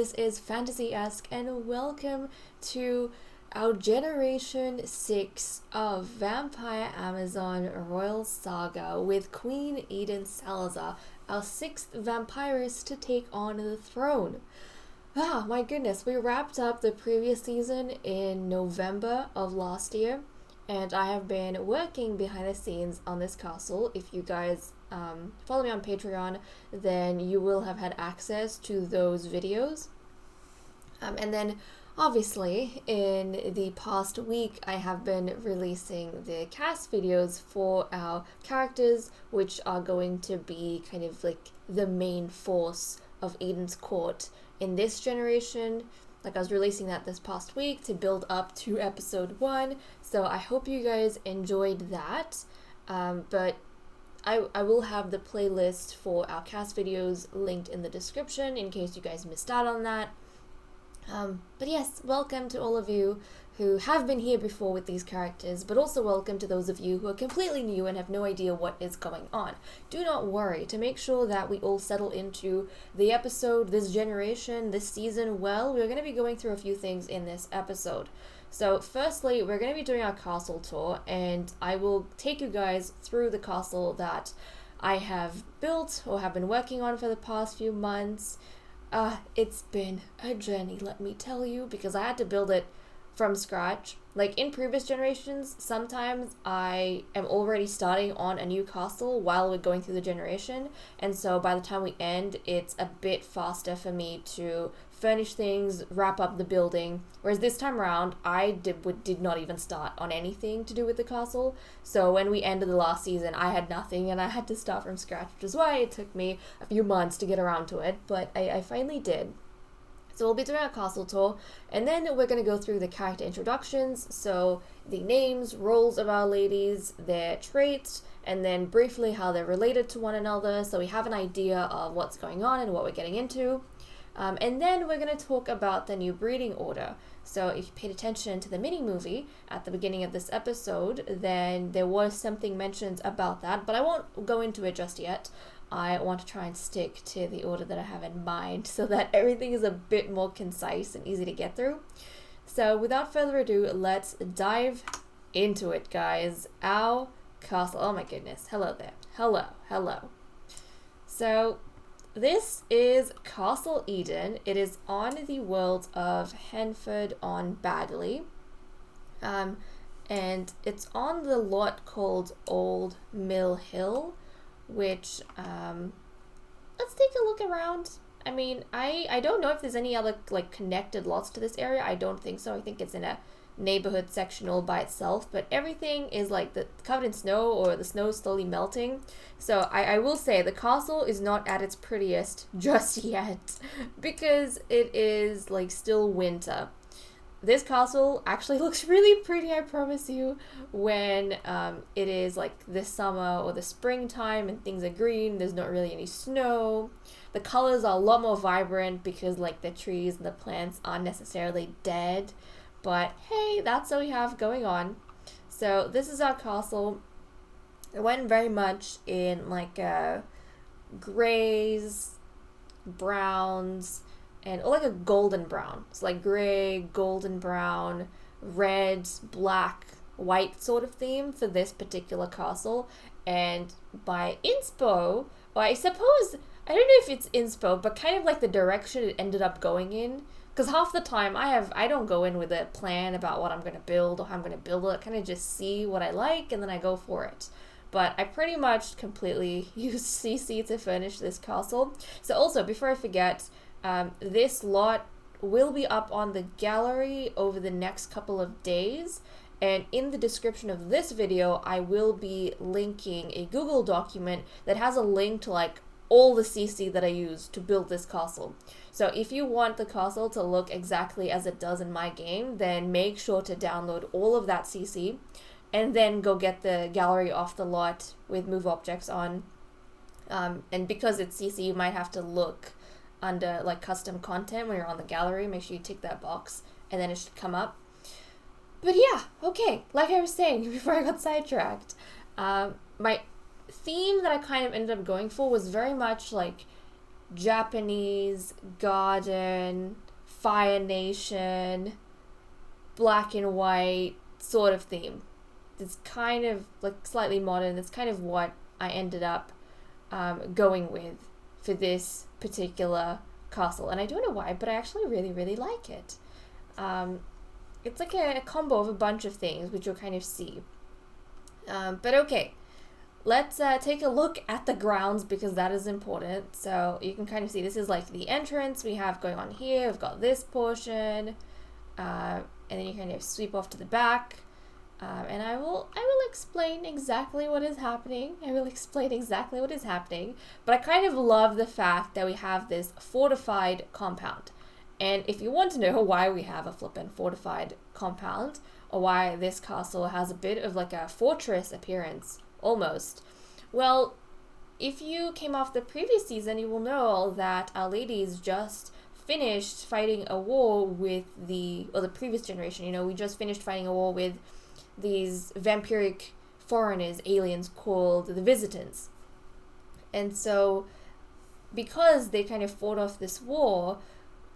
this is FantasyEsque, and welcome to our Generation 6 of Vampire Amazon Royal Saga with Queen Eden Salizar, our 6th vampiress to take on the throne. Ah, my goodness, we wrapped up the previous season in November of last year, and I have been working behind the scenes on this castle. If you guys follow me on Patreon, then you will have had access to those videos. And then, obviously, in the past week, I have been releasing the cast videos for our characters, which are going to be kind of like the main force of Eden's court in this generation. Like, I was releasing that this past week to build up to episode 1, so I hope you guys enjoyed that. But I will have the playlist for our cast videos linked in the description in case you guys missed out on that. But yes, welcome to all of you who have been here before with these characters, but also welcome to those of you who are completely new and have no idea what is going on. Do not worry, to make sure that we all settle into the episode, this generation, this season well, we're going to be going through a few things in this episode. So firstly, we're going to be doing our castle tour, and I will take you guys through the castle that I have built or have been working on for the past few months. It's been a journey, let me tell you, because I had to build it from scratch. Like in previous generations, sometimes I am already starting on a new castle while we're going through the generation, and so by the time we end, it's a bit faster for me to furnish things, wrap up the building, whereas this time around, I did not even start on anything to do with the castle. So when we ended the last season, I had nothing and I had to start from scratch, which is why it took me a few months to get around to it, but I finally did. So we'll be doing a castle tour, and then we're going to go through the character introductions, so the names, roles of our ladies, their traits, and then briefly how they're related to one another, so we have an idea of what's going on and what we're getting into. And then we're going to talk about the new breeding order. So if you paid attention to the mini-movie at the beginning of this episode, then there was something mentioned about that, but I won't go into it just yet. I want to try and stick to the order that I have in mind so that everything is a bit more concise and easy to get through. So without further ado, let's dive into it, guys. Our castle. Oh my goodness. Hello there. Hello. So this is Castle Eden. It is on the world of Henford-on-Bagley. And it's on the lot called Old Mill Hill, which, let's take a look around. I mean, I don't know if there's any other, like, connected lots to this area. I don't think so. I think it's in a neighborhood section all by itself, but everything is, like, covered in snow, or the snow is slowly melting. So I will say the castle is not at its prettiest just yet, because it is, like, still winter. This castle actually looks really pretty, I promise you, when it is like the summer or the springtime and things are green, there's not really any snow. The colors are a lot more vibrant because like the trees and the plants aren't necessarily dead. But hey, that's what we have going on. So this is our castle. It went very much in like grays, browns, and like a golden brown. It's like gray, golden brown, red, black, white sort of theme for this particular castle. And by inspo, well, I suppose, I don't know if it's inspo, but kind of like the direction it ended up going in. Because half the time I don't go in with a plan about what I'm going to build or how I'm going to build it. I kind of just see what I like and then I go for it. But I pretty much completely used CC to furnish this castle. So also, before I forget, this lot will be up on the gallery over the next couple of days, and in the description of this video I will be linking a Google document that has a link to like all the CC that I used to build this castle. So if you want the castle to look exactly as it does in my game, then make sure to download all of that CC and then go get the gallery off the lot with move objects on. And because it's CC, you might have to look under like custom content when you're on the gallery. Make sure you tick that box and then it should come up. But yeah, okay, like I was saying before I got sidetracked, my theme that I kind of ended up going for was very much like Japanese, garden, Fire Nation, black and white sort of theme. It's kind of like slightly modern. That's kind of what I ended up going with for this particular castle. And I don't know why, but I actually really, really like it. It's like a combo of a bunch of things, which you'll kind of see. But okay, let's take a look at the grounds because that is important. So you can kind of see this is like the entrance we have going on here. We've got this portion, and then you kind of sweep off to the back. And I will explain exactly what is happening. But I kind of love the fact that we have this fortified compound. And if you want to know why we have a flippin' fortified compound, or why this castle has a bit of like a fortress appearance, almost, well, if you came off the previous season, you will know that our ladies just finished fighting a war with the previous generation. You know, we just finished fighting a war with these vampiric foreigners, aliens called the Visitants. And so, because they kind of fought off this war,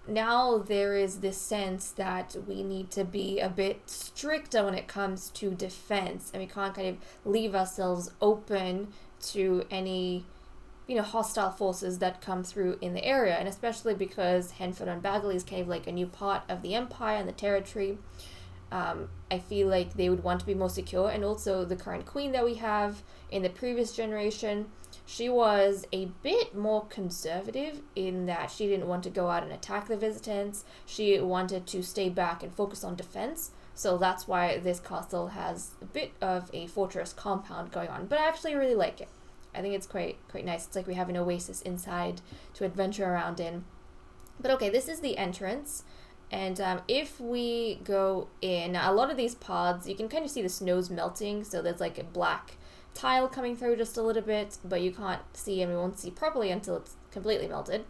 now there is this sense that we need to be a bit stricter when it comes to defense, and we can't kind of leave ourselves open to any, hostile forces that come through in the area. And especially because Henford and Bagley is kind of like a new part of the empire and the territory, I feel like they would want to be more secure. And also the current queen that we have in the previous generation, she was a bit more conservative in that she didn't want to go out and attack the Visitants. She wanted to stay back and focus on defense. So that's why this castle has a bit of a fortress compound going on. But I actually really like it. I think it's quite nice. It's like we have an oasis inside to adventure around in. But okay, this is the entrance. And if we go in, a lot of these pods, you can kind of see the snow's melting. So there's like a black tile coming through just a little bit, but you can't see, and we won't see properly until it's completely melted.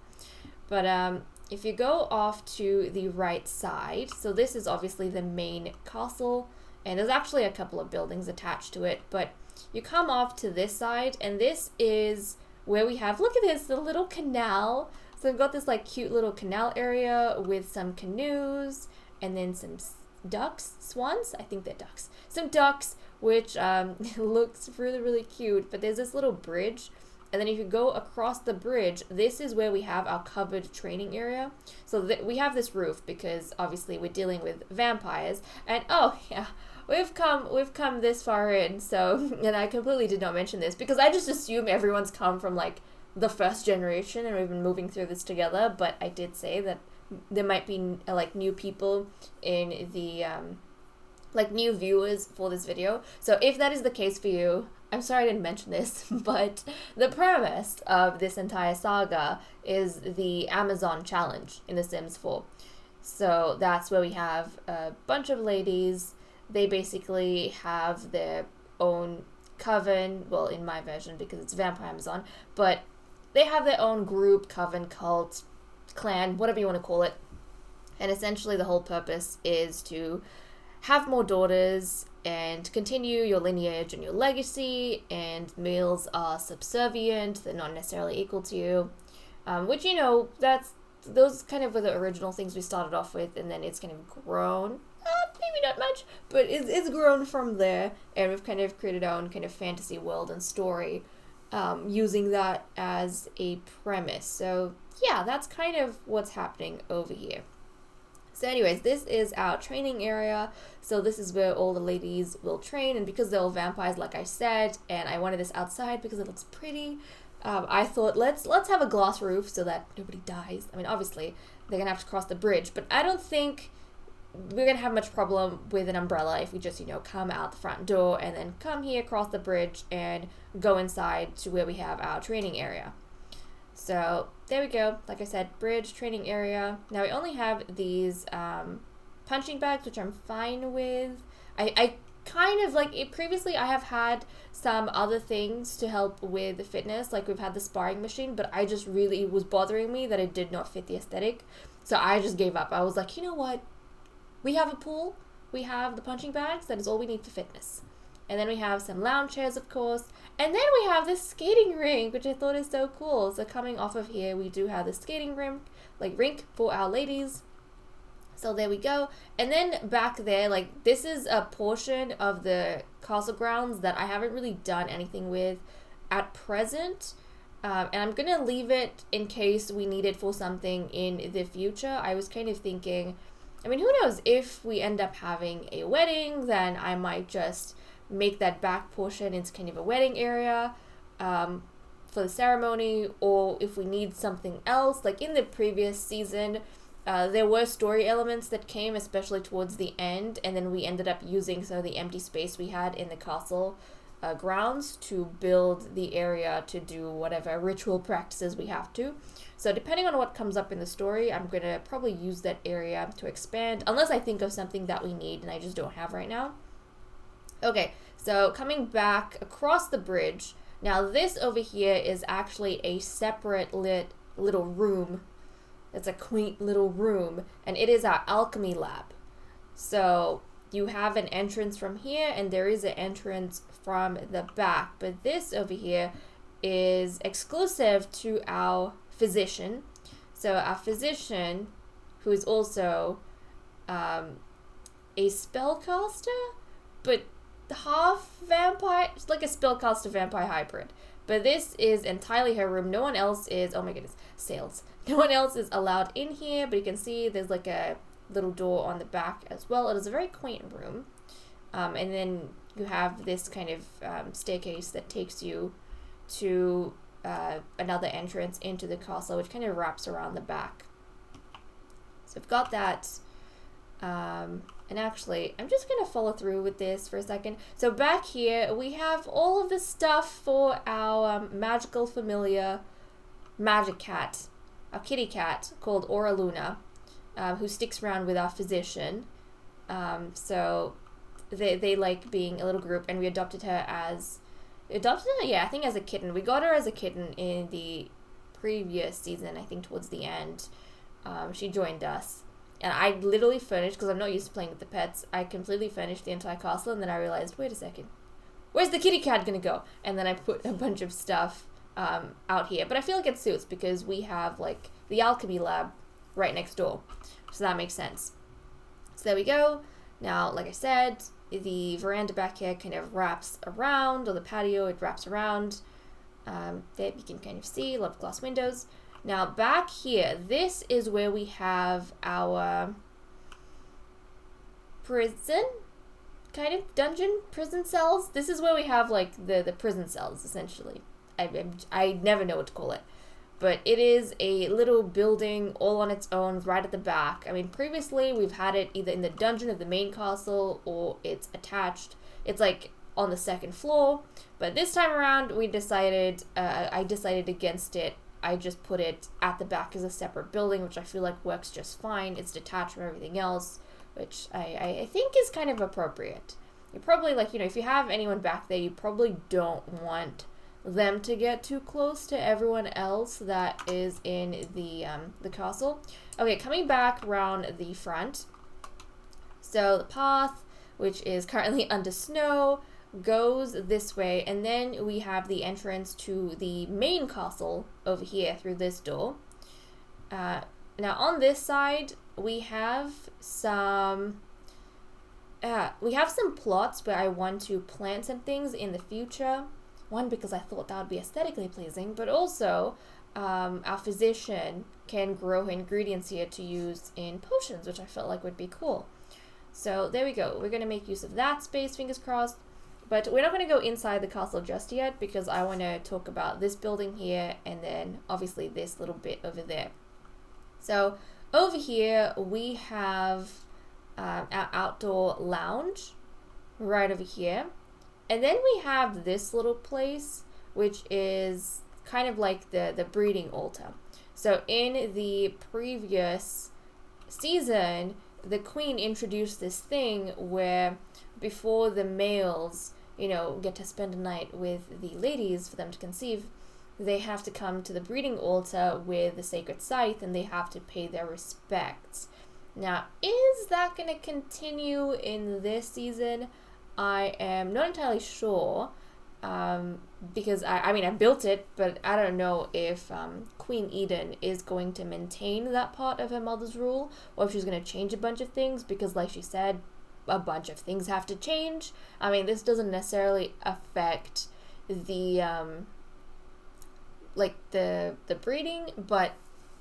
But if you go off to the right side, so this is obviously the main castle, and there's actually a couple of buildings attached to it, but you come off to this side, and this is where we have, look at this, the little canal. So we've got this like cute little canal area with some canoes, and then some swans, I think they're ducks, some ducks, which looks really, really cute. But there's this little bridge, and then if you go across the bridge, this is where we have our covered training area. So we have this roof because obviously we're dealing with vampires, and oh yeah, we've come this far in. So, and I completely did not mention this because I just assume everyone's come from like the first generation and we've been moving through this together. But I did say that there might be like new people in the like new viewers for this video. So if that is the case for you, I'm sorry I didn't mention this, but the premise of this entire saga is the Amazon challenge in The Sims 4. So that's where we have a bunch of ladies. They basically have their own coven, well, in my version because it's Vampire Amazon, but they have their own group, coven, cult, clan, whatever you want to call it. And essentially the whole purpose is to have more daughters and continue your lineage and your legacy, and males are subservient, they're not necessarily equal to you, which, those kind of were the original things we started off with, and then it's kind of grown, maybe not much, but it's grown from there, and we've kind of created our own kind of fantasy world and story, using that as a premise. So yeah, that's kind of what's happening over here. So anyways, this is our training area. So this is where all the ladies will train, and because they're all vampires, like I said, and I wanted this outside because it looks pretty, I thought let's have a glass roof so that nobody dies. I mean, obviously they're gonna have to cross the bridge, but I don't think we're gonna have much problem with an umbrella if we just come out the front door and then come here, cross the bridge, and go inside to where we have our training area. So there we go. Like I said, bridge, training area. Now we only have these punching bags, which I'm fine with. I kind of like it. Previously I have had some other things to help with the fitness, like we've had the sparring machine, but I just really, it was bothering me that it did not fit the aesthetic. So I just gave up. I was like, you know what? We have a pool. We have the punching bags. That is all we need for fitness. And then we have some lounge chairs, of course. And then we have this skating rink, which I thought is so cool. So coming off of here, we do have the skating rink for our ladies. So there we go. And then back there, like, this is a portion of the castle grounds that I haven't really done anything with at present. And I'm going to leave it in case we need it for something in the future. I was kind of thinking, I mean, who knows, if we end up having a wedding, then I might just make that back portion into kind of a wedding area for the ceremony, or if we need something else. Like in the previous season, there were story elements that came, especially towards the end, and then we ended up using some of the empty space we had in the castle grounds to build the area to do whatever ritual practices we have to. So depending on what comes up in the story, I'm going to probably use that area to expand, unless I think of something that we need and I just don't have right now. Okay, so coming back across the bridge, now this over here is actually a separate little room. It's a quaint little room, and it is our alchemy lab. So you have an entrance from here, and there is an entrance from the back, but this over here is exclusive to our physician. So our physician, who is also a spellcaster, but half vampire, it's like a spellcaster vampire hybrid. But this is entirely her room. No one else is, oh my goodness, sales. No one else is allowed in here, but you can see there's like a little door on the back as well. It is a very quaint room. And then you have this kind of staircase that takes you to another entrance into the castle, which kind of wraps around the back. So I've got that. And actually, I'm just going to follow through with this for a second. So back here, we have all of the stuff for our magical familiar magic cat, our kitty cat called Aura Luna, who sticks around with our physician. So they like being a little group, and we adopted her, I think as a kitten. We got her as a kitten in the previous season, I think towards the end. She joined us. And I literally finished, because I'm not used to playing with the pets, I completely finished the entire castle, and then I realized, wait a second, where's the kitty cat gonna go? And then I put a bunch of stuff out here. But I feel like it suits, because we have, like, the alchemy lab right next door. So that makes sense. So there we go. Now, like I said, the veranda back here kind of wraps around, or the patio, it wraps around. That you can kind of see, a lot of glass windows. Now, back here, this is where we have our prison, kind of dungeon, prison cells. This is where we have, like, the prison cells, essentially. I never know what to call it. But it is a little building all on its own right at the back. I mean, previously, we've had it either in the dungeon of the main castle, or it's attached. It's, like, on the second floor. But this time around, I decided against it. I just put it at the back as a separate building, which I feel like works just fine. It's detached from everything else, which I think is kind of appropriate. You probably, like, you know, if you have anyone back there, you probably don't want them to get too close to everyone else that is in the castle. Okay, coming back around the front. So the path, which is currently under snow, goes this way, and then we have the entrance to the main castle over here through this door. Now on this side we have some plots where I want to plant some things in the future. One, because I thought that would be aesthetically pleasing, but also our physician can grow ingredients here to use in potions, which I felt like would be cool. So there we go. We're going to make use of that space, fingers crossed. But we're not going to go inside the castle just yet, because I want to talk about this building here, and then obviously this little bit over there. So over here we have our outdoor lounge right over here. And then we have this little place, which is kind of like the breeding altar. So in the previous season, the queen introduced this thing where before the males, you know, get to spend a night with the ladies for them to conceive, they have to come to the breeding altar with the sacred scythe, and they have to pay their respects. Now, is that going to continue in this season? I am not entirely sure. because I mean, I built it, but I don't know if Queen Eden is going to maintain that part of her mother's rule, or if she's going to change a bunch of things, because like she said, a bunch of things have to change. I mean, this doesn't necessarily affect the the breeding, but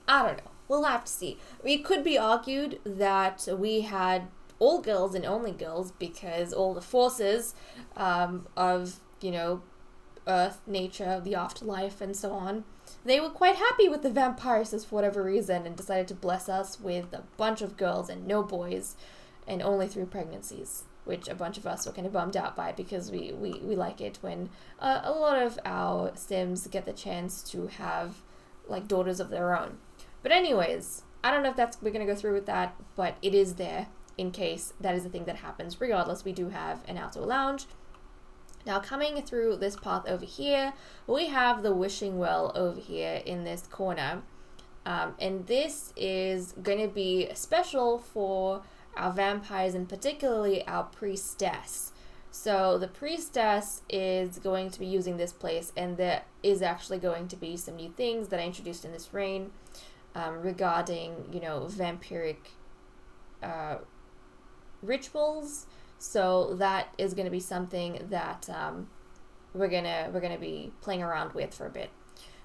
I don't know. We'll have to see. It could be argued that we had all girls and only girls because all the forces of, you know, Earth, nature, the afterlife, and so on, they were quite happy with the vampires for whatever reason and decided to bless us with a bunch of girls and no boys, and only 3 pregnancies, which a bunch of us were kind of bummed out by because we like it when a lot of our Sims get the chance to have like daughters of their own. But anyways, I don't know if we're going to go through with that, but it is there in case that is the thing that happens. Regardless, we do have an outdoor lounge. Now coming through this path over here, we have the wishing well over here in this corner. And this is going to be special for our vampires and particularly our priestess. So the priestess is going to be using this place, and there is actually going to be some new things that I introduced in this reign regarding, you know, vampiric rituals. So that is going to be something that we're gonna be playing around with for a bit.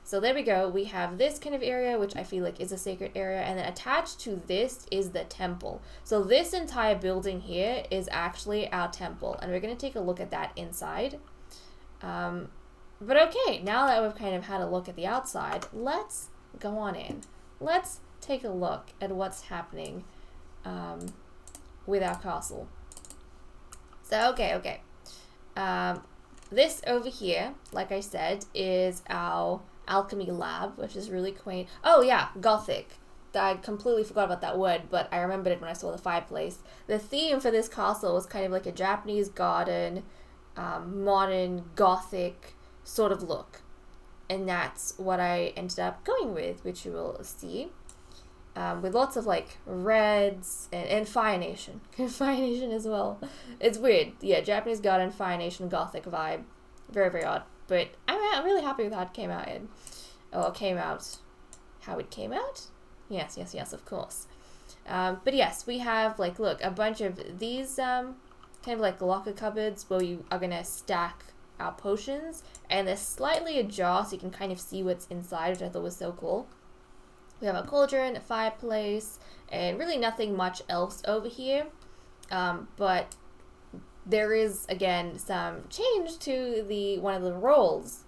So there we go. We have this kind of area, which I feel like is a sacred area, and then attached to this is the temple. So this entire building here is actually our temple, and we're going to take a look at that inside. But okay, now that we've kind of had a look at the outside, let's go on in. Let's take a look at what's happening with our castle. So, okay. This over here, like I said, is our alchemy lab, which is really quaint. Oh yeah, Gothic. I completely forgot about that word, but I remembered it when I saw the fireplace. The theme for this castle was kind of like a Japanese garden, modern Gothic sort of look. And that's what I ended up going with, which you will see. With lots of like reds and Fire Nation. Fire Nation as well. It's weird. Yeah, Japanese garden, Fire Nation, Gothic vibe. Very, very odd. But I'm really happy with how it came out in. Oh, it came out. How it came out? Yes, of course. But yes, we have, like, look, a bunch of these kind of like locker cupboards where we are going to stack our potions. And they're slightly ajar so you can kind of see what's inside, which I thought was so cool. We have a cauldron, a fireplace, and really nothing much else over here. But there is, again, some change to one of the roles.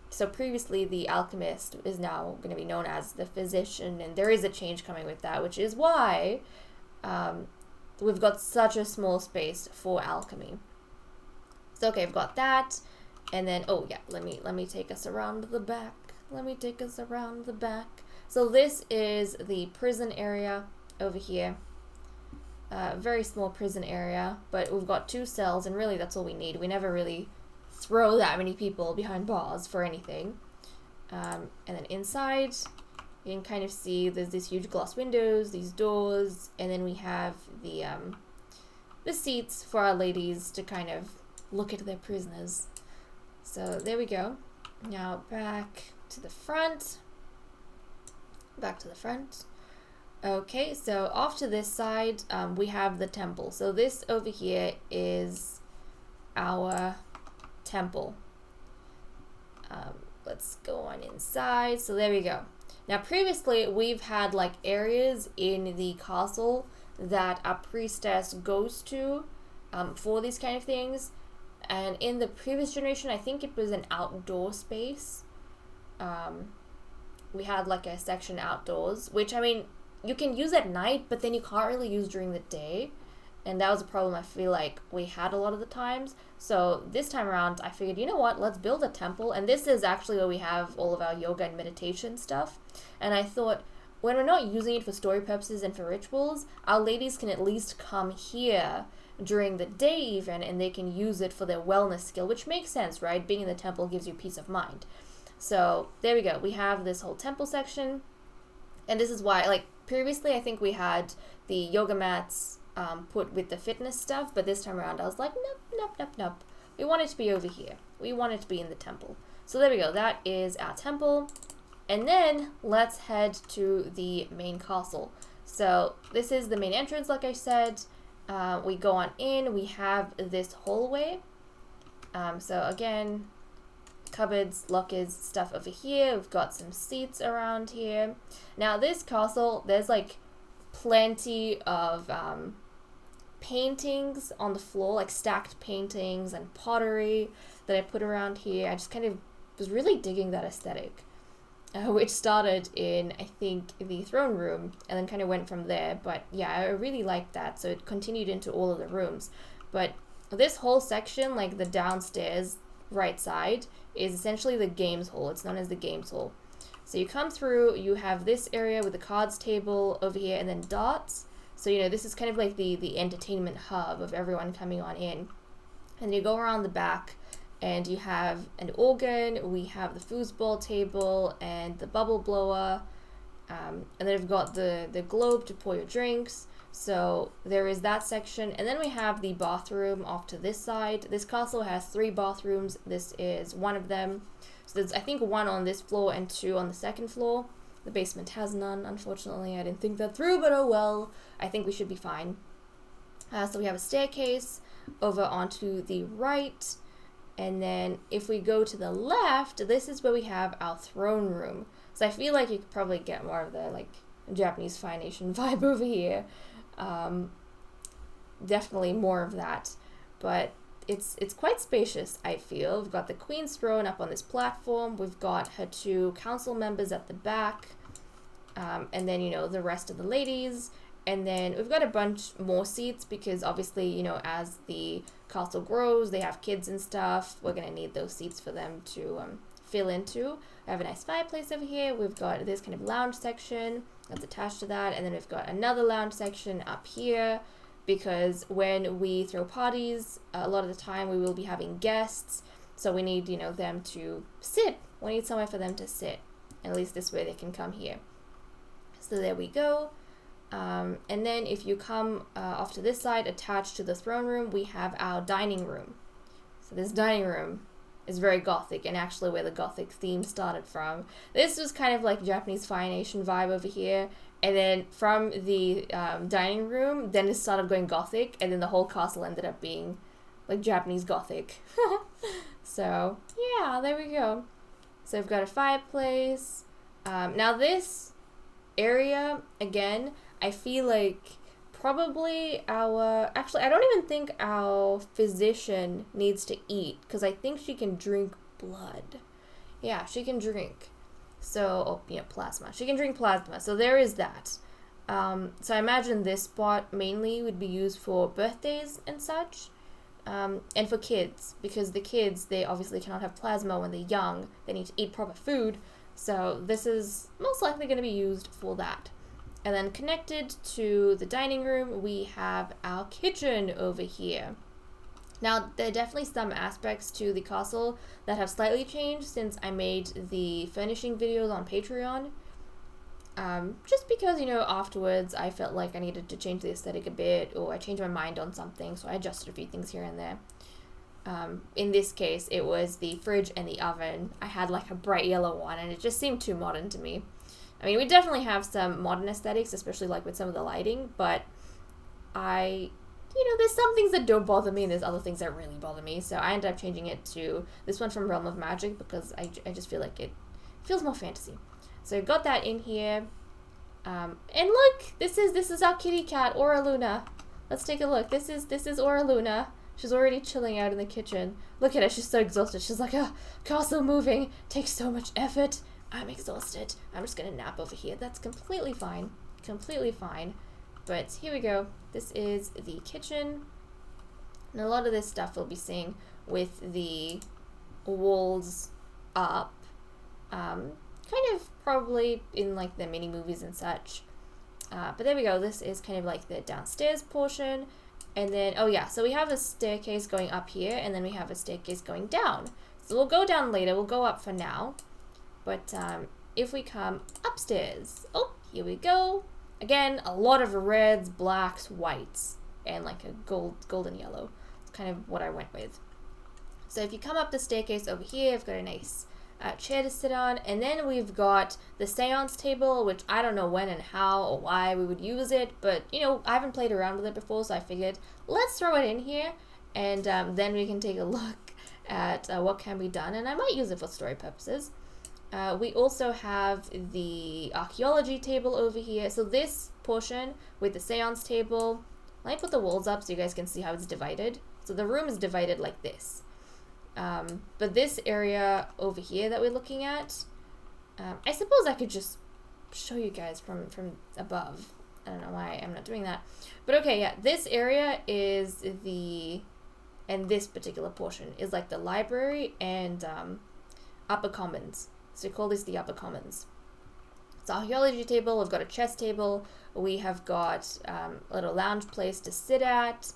So previously the alchemist is now going to be known as the physician, and there is a change coming with that, which is why we've got such a small space for alchemy. So okay, I've got that, and then oh yeah, let me take us around the back. So this is the prison area over here. Very small prison area, but we've got 2 cells, and really that's all we need. We never really throw that many people behind bars for anything. And then inside, you can kind of see there's these huge glass windows, these doors, and then we have the seats for our ladies to kind of look at their prisoners. So there we go. Now back to the front. Okay, so off to this side, we have the temple. So this over here is our temple. Let's go on inside. So there we go. Now previously we've had like areas in the castle that a priestess goes to for these kind of things. And in the previous generation, I think it was an outdoor space. We had like a section outdoors, which I mean, you can use at night, but then you can't really use during the day. And that was a problem I feel like we had a lot of the times. So this time around, I figured, you know what, let's build a temple. And this is actually where we have all of our yoga and meditation stuff. And I thought, when we're not using it for story purposes and for rituals, our ladies can at least come here during the day even, and they can use it for their wellness skill, which makes sense, right? Being in the temple gives you peace of mind. So there we go. We have this whole temple section. And this is why, like, previously I think we had the yoga mats put with the fitness stuff, but this time around I was like, nope. We want it to be over here. We want it to be in the temple. So there we go. That is our temple. And then let's head to the main castle. So this is the main entrance, like I said. We go on in. We have this hallway. So again, cupboards, lockers, stuff over here. We've got some seats around here. Now this castle, there's like plenty of paintings on the floor, like stacked paintings and pottery that I put around here. I just kind of was really digging that aesthetic, which started in, I think, the throne room and then kind of went from there. But yeah, I really liked that, so it continued into all of the rooms. But this whole section, like the downstairs right side, is essentially the games hall. It's known as the games hall. So you come through, you have this area with the cards table over here, and then darts. So, you know, this is kind of like the entertainment hub of everyone coming on in. And you go around the back, and you have an organ, we have the foosball table, and the bubble blower. And then we've got the globe to pour your drinks. So there is that section. And then we have the bathroom off to this side. This castle has 3 bathrooms. This is one of them. So there's, I think, 1 on this floor and 2 on the second floor. The basement has none, unfortunately. I didn't think that through, but oh well. I think we should be fine. So we have a staircase over onto the right. And then if we go to the left, this is where we have our throne room. So I feel like you could probably get more of the like Japanese Fire Nation vibe over here. Definitely more of that. But it's quite spacious, I feel. We've got the Queen's throne up on this platform. We've got her 2 council members at the back. And then, you know, the rest of the ladies. And then we've got a bunch more seats because obviously, you know, as the castle grows, they have kids and stuff. We're going to need those seats for them to fill into. I have a nice fireplace over here. We've got this kind of lounge section that's attached to that. And then we've got another lounge section up here because when we throw parties, a lot of the time we will be having guests. So we need, you know, them to sit. We need somewhere for them to sit. And at least this way they can come here. So there we go. And then if you come off to this side, attached to the throne room, we have our dining room. So this dining room is very gothic, and actually where the gothic theme started from. This was kind of like Japanese Fire Nation vibe over here, and then from the dining room, then it started going gothic, and then the whole castle ended up being like Japanese gothic. So yeah, there we go. So we've got a fireplace. Now this area, again, I feel like probably actually, I don't even think our physician needs to eat, because I think she can drink blood. Yeah, she can drink. So, plasma. She can drink plasma. So there is that. So I imagine this spot mainly would be used for birthdays and such. And for kids, because the kids, they obviously cannot have plasma when they're young. They need to eat proper food. So this is most likely going to be used for that. And then connected to the dining room, we have our kitchen over here. Now, there are definitely some aspects to the castle that have slightly changed since I made the furnishing videos on Patreon. Just because, afterwards I felt like I needed to change the aesthetic a bit, or I changed my mind on something, so I adjusted a few things here and there. In this case, it was the fridge and the oven. I had like a bright yellow one, and it just seemed too modern to me. I mean, we definitely have some modern aesthetics, especially like with some of the lighting, but there's some things that don't bother me, and there's other things that really bother me, so I ended up changing it to this one from Realm of Magic, because I just feel like it feels more fantasy. So got that in here, and look, this is our kitty cat, Aura Luna. Let's take a look. This is Aura Luna. She's already chilling out in the kitchen. Look at her, she's so exhausted. She's like, castle moving takes so much effort. I'm exhausted. I'm just gonna nap over here. That's completely fine. Completely fine. But here we go. This is the kitchen. And a lot of this stuff we'll be seeing with the walls up. Kind of probably in like the mini movies and such. But there we go. This is kind of like the downstairs portion. And then, so we have a staircase going up here, and then we have a staircase going down. So we'll go down later. We'll go up for now. But if we come upstairs, here we go. Again, a lot of reds, blacks, whites, and like a golden yellow. It's kind of what I went with. So if you come up the staircase over here, we've got a nice chair to sit on, and then we've got the seance table, which I don't know when and how or why we would use it, but you know, I haven't played around with it before, so I figured let's throw it in here, and then we can take a look at what can be done, and I might use it for story purposes. We also have the archaeology table over here. So this portion with the seance table, let me put the walls up so you guys can see how it's divided. So the room is divided like this. But this area over here that we're looking at, I suppose I could just show you guys from above. I don't know why I'm not doing that. But okay, yeah, this area is and this particular portion is like the library and upper commons. So we call this the upper commons. It's an archaeology table, we've got a chess table, we have got a little lounge place to sit at,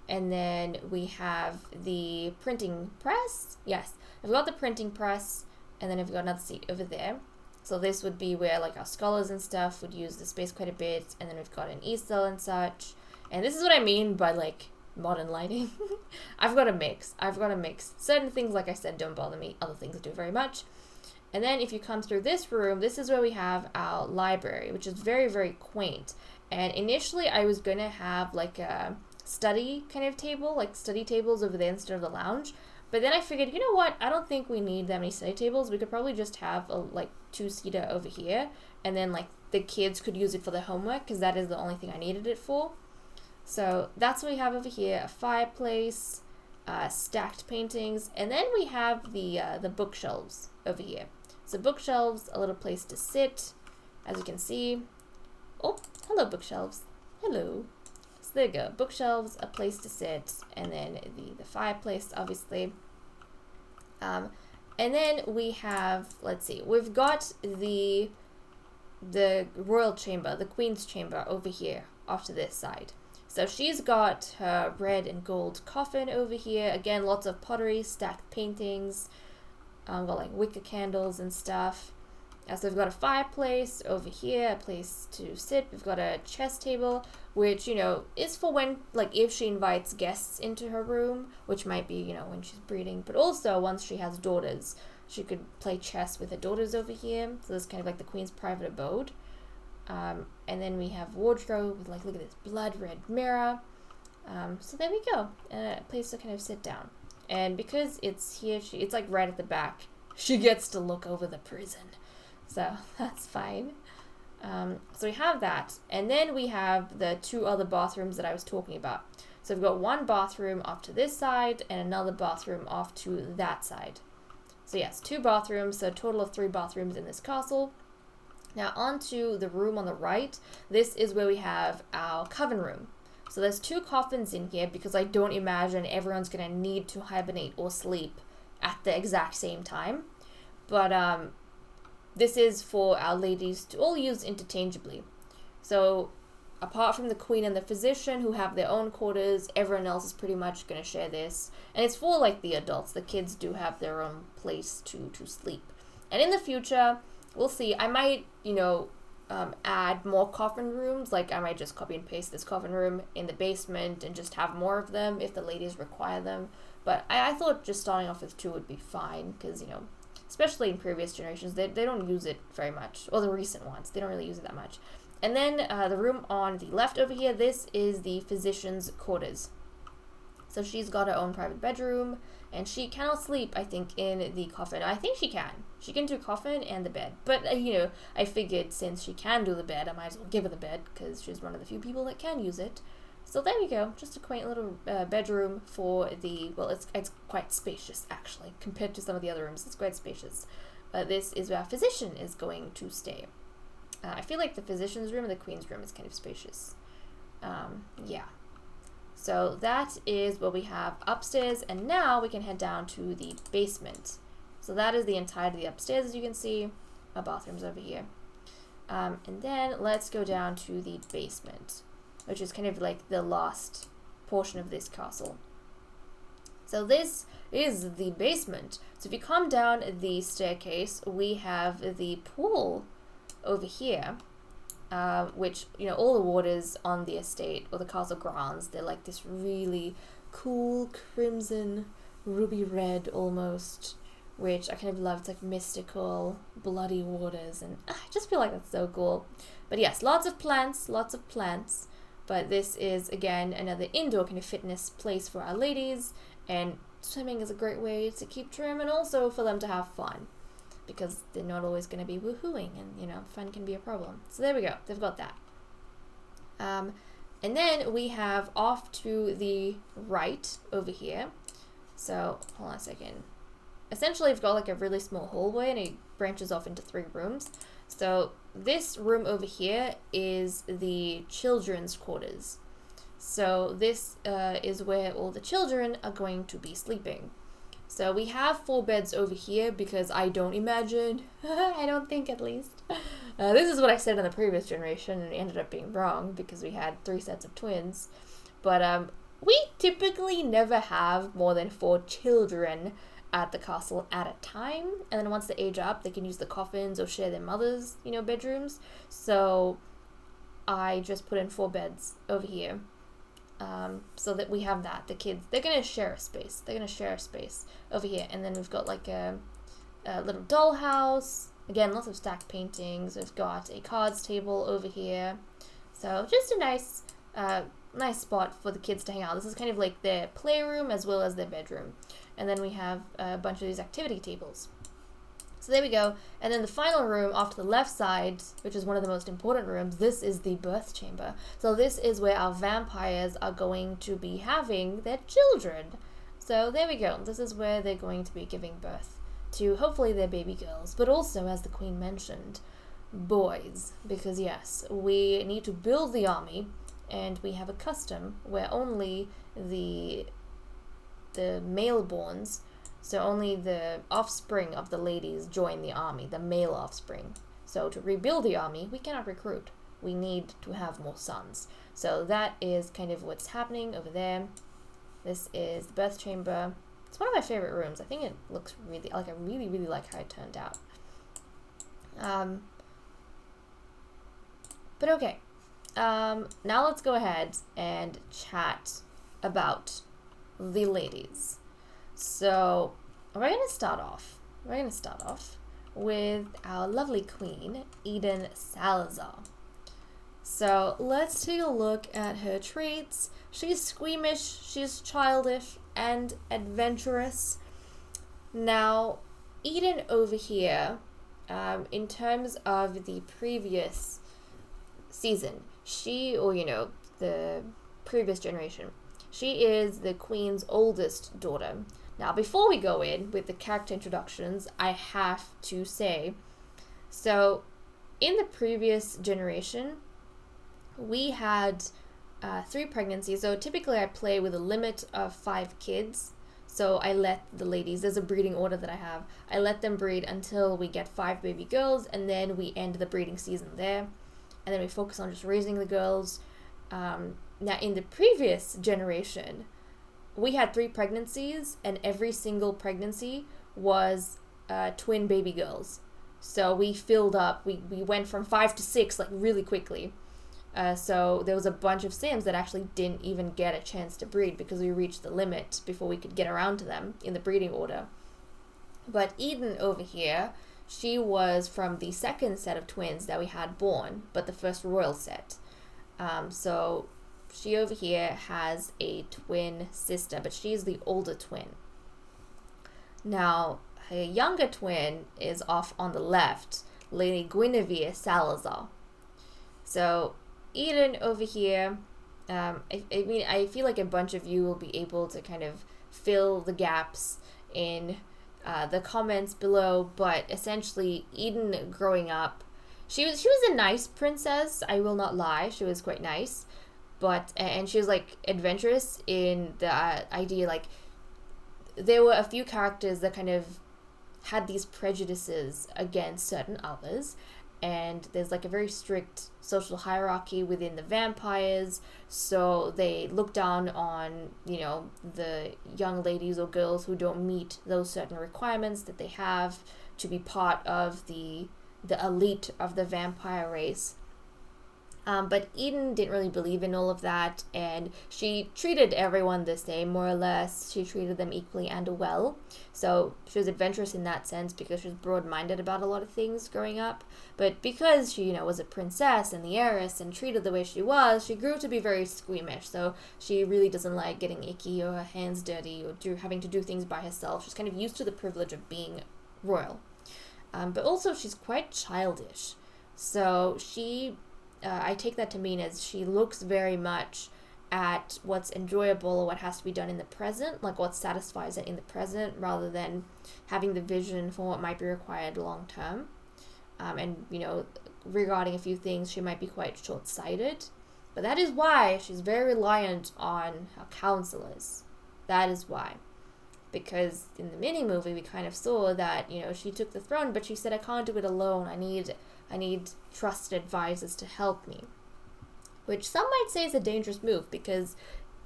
and then we have the printing press. Yes, we've got the printing press, and then we've got another seat over there. So this would be where like our scholars and stuff would use the space quite a bit, and then we've got an easel and such. And this is what I mean by like modern lighting. I've got a mix. Certain things, like I said, don't bother me. Other things do very much. And then if you come through this room, this is where we have our library, which is very, very quaint. And initially I was going to have like a study kind of table, like study tables over there instead of the lounge. But then I figured, you know what? I don't think we need that many study tables. We could probably just have a like two-seater over here. And then like the kids could use it for their homework because that is the only thing I needed it for. So that's what we have over here, a fireplace, stacked paintings, and then we have the bookshelves over here. So bookshelves, a little place to sit, as you can see. Oh, hello bookshelves. Hello. So there you go, bookshelves, a place to sit, and then the fireplace, obviously. And then we have, let's see, we've got the royal chamber, the queen's chamber over here, off to this side. So she's got her red and gold coffin over here. Again, lots of pottery, stacked paintings. Got like wicker candles and stuff. So we've got a fireplace over here, a place to sit. We've got a chess table, which, you know, is for when, like, if she invites guests into her room, which might be, you know, when she's breeding. But also, once she has daughters, she could play chess with her daughters over here. So this is kind of like the queen's private abode. And then we have wardrobe with, like, look at this blood red mirror. So there we go, a place to kind of sit down. And because it's here, it's like right at the back, she gets to look over the prison. So that's fine. So we have that. And then we have the two other bathrooms that I was talking about. So we've got one bathroom off to this side and another bathroom off to that side. So yes, two bathrooms, so a total of 3 bathrooms in this castle. Now onto the room on the right. This is where we have our coven room. So there's 2 coffins in here because I don't imagine everyone's going to need to hibernate or sleep at the exact same time. But this is for our ladies to all use interchangeably. So apart from the queen and the physician who have their own quarters, everyone else is pretty much going to share this. And it's for like the adults. The kids do have their own place to sleep. And in the future, we'll see. I might, you know, add more coffin rooms. Like I might just copy and paste this coffin room in the basement and just have more of them if the ladies require them. But I thought just starting off with 2 would be fine because, you know, especially in previous generations, they don't use it very much. Or the recent ones, they don't really use it that much. And then the room on the left over here, this is the physician's quarters. So she's got her own private bedroom, and she cannot sleep, I think, in the coffin. I think she can. She can do coffin and the bed. But, you know, I figured since she can do the bed, I might as well give her the bed, because she's one of the few people that can use it. So there we go. Just a quaint little bedroom for the... Well, it's quite spacious, actually, compared to some of the other rooms. It's quite spacious. This is where our physician is going to stay. I feel like the physician's room and the queen's room is kind of spacious. Yeah. So that is what we have upstairs, and now we can head down to the basement. So that is the entirety of the upstairs, as you can see. Our bathroom's over here. And then let's go down to the basement, which is kind of like the last portion of this castle. So this is the basement. So if you come down the staircase, we have the pool over here. Which, you know, all the waters on the estate or the castle grounds, they're like this really cool crimson ruby red almost, which I kind of love. It's like mystical, bloody waters, and I just feel like that's so cool. But yes, lots of plants. But this is, again, another indoor kind of fitness place for our ladies, and swimming is a great way to keep trim and also for them to have fun, because they're not always going to be woohooing, and, fun can be a problem. So there we go. They've got that. And then we have off to the right over here. So, hold on a second. Essentially, we've got like a really small hallway, and it branches off into 3 rooms. So this room over here is the children's quarters. So this is where all the children are going to be sleeping. So we have 4 beds over here because I don't imagine, I don't think at least. This is what I said in the previous generation, and it ended up being wrong because we had 3 sets of twins. But we typically never have more than 4 children at the castle at a time, and then once they age up, they can use the coffins or share their mother's, bedrooms. So I just put in 4 beds over here, so that we have that. The kids, they're gonna share a space. Over here, and then we've got like a little dollhouse. Again, lots of stacked paintings. We've got a cards table over here. So just a nice spot for the kids to hang out. This is kind of like their playroom as well as their bedroom. And then we have a bunch of these activity tables. So there we go. And then the final room off to the left side, which is one of the most important rooms, this is the birth chamber. So this is where our vampires are going to be having their children. So there we go. This is where they're going to be giving birth to hopefully their baby girls, but also, as the queen mentioned, boys. Because yes, we need to build the army, and we have a custom where only the male-borns, so only the offspring of the ladies join the army, the male offspring. So to rebuild the army, we cannot recruit. We need to have more sons. So that is kind of what's happening over there. This is the birth chamber. It's one of my favorite rooms. I think it looks really, I really like how it turned out. But okay. Now let's go ahead and chat about the ladies. So we're going to start off with our lovely queen, Eden Salizar. So let's take a look at her traits. She's squeamish, she's childish, and adventurous. Now, Eden over here, in terms of the previous season, the previous generation, she is the queen's oldest daughter. Now, before we go in with the character introductions, I have to say, so in the previous generation, we had 3 pregnancies. So typically I play with a limit of 5 kids. So I let the ladies, there's a breeding order that I have, I let them breed until we get 5 baby girls, and then we end the breeding season there. And then we focus on just raising the girls. Now, in the previous generation, we had 3 pregnancies, and every single pregnancy was twin baby girls. So we filled up, we went from 5 to 6 like really quickly. So there was a bunch of Sims that actually didn't even get a chance to breed because we reached the limit before we could get around to them in the breeding order. But Eden over here, she was from the second set of twins that we had born, but the first royal set. So she over here has a twin sister, but she's the older twin. Now, her younger twin is off on the left, Lady Guinevere Salazar. So Eden over here, I feel like a bunch of you will be able to kind of fill the gaps in the comments below, but essentially Eden growing up, she was a nice princess, I will not lie, she was quite nice, and she was like adventurous in the idea, like there were a few characters that kind of had these prejudices against certain others, and there's like a very strict social hierarchy within the vampires, so they look down on, the young ladies or girls who don't meet those certain requirements that they have to be part of the elite of the vampire race. But Eden didn't really believe in all of that, and she treated everyone the same, more or less. She treated them equally and well. So she was adventurous in that sense because she was broad-minded about a lot of things growing up. But because she, was a princess and the heiress and treated the way she was, she grew to be very squeamish. So she really doesn't like getting icky or her hands dirty or having to do things by herself. She's kind of used to the privilege of being royal. But also she's quite childish. So I take that to mean as she looks very much at what's enjoyable or what has to be done in the present, like what satisfies her in the present, rather than having the vision for what might be required long term. And regarding a few things, she might be quite short-sighted. But that is why she's very reliant on her counselors. That is why. Because in the mini-movie, we kind of saw that, she took the throne, but she said, I can't do it alone. I need trusted advisors to help me. Which some might say is a dangerous move, because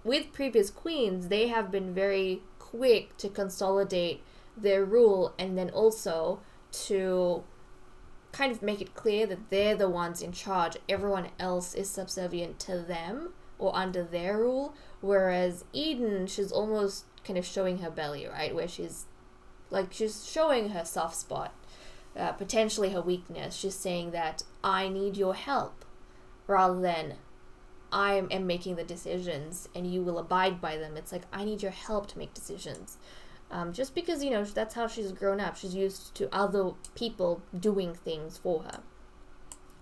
with previous queens, they have been very quick to consolidate their rule and then also to kind of make it clear that they're the ones in charge. Everyone else is subservient to them or under their rule. Whereas Eden, she's almost kind of showing her belly, right? Where she's showing her soft spot. Potentially her weakness. She's saying that I need your help, rather than I am making the decisions and you will abide by them. It's like, I need your help to make decisions. Just because, that's how she's grown up. She's used to other people doing things for her.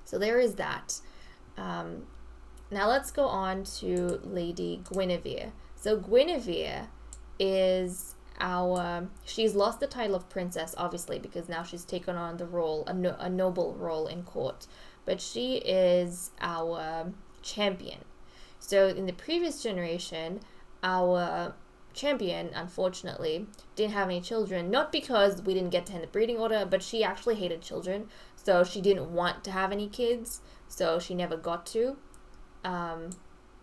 So there is that. Now let's go on to Lady Guinevere. So Guinevere is she's lost the title of princess, obviously, because now she's taken on the role, a noble role in court. But she is our champion. So in the previous generation, our champion, unfortunately, didn't have any children, not because we didn't get to her in the breeding order, but she actually hated children, so she didn't want to have any kids, so she never got to.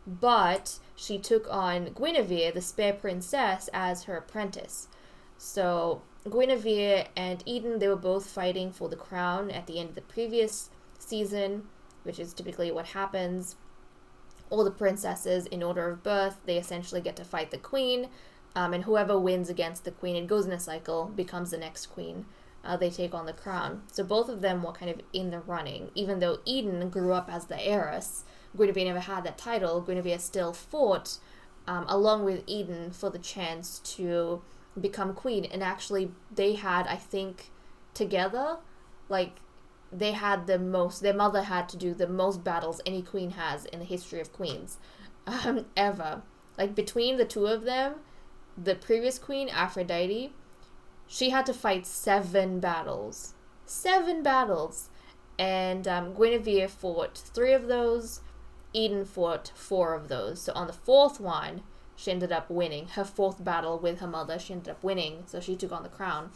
But she took on Guinevere, the spare princess, as her apprentice. So Guinevere and Eden, they were both fighting for the crown at the end of the previous season, which is typically what happens. All the princesses, in order of birth, they essentially get to fight the queen, and whoever wins against the queen, it goes in a cycle, becomes the next queen. They take on the crown. So both of them were kind of in the running. Even though Eden grew up as the heiress, Guinevere never had that title. Guinevere still fought along with Eden for the chance to become queen. And actually, they had, I think, together, they had their mother had to do the most battles any queen has in the history of queens ever. Between the two of them, the previous queen, Aphrodite, she had to fight 7 battles. 7 battles. And Guinevere fought 3 of those. Eden fought 4 of those. So on the 4th one, she ended up winning. Her 4th battle with her mother, she ended up winning. So she took on the crown.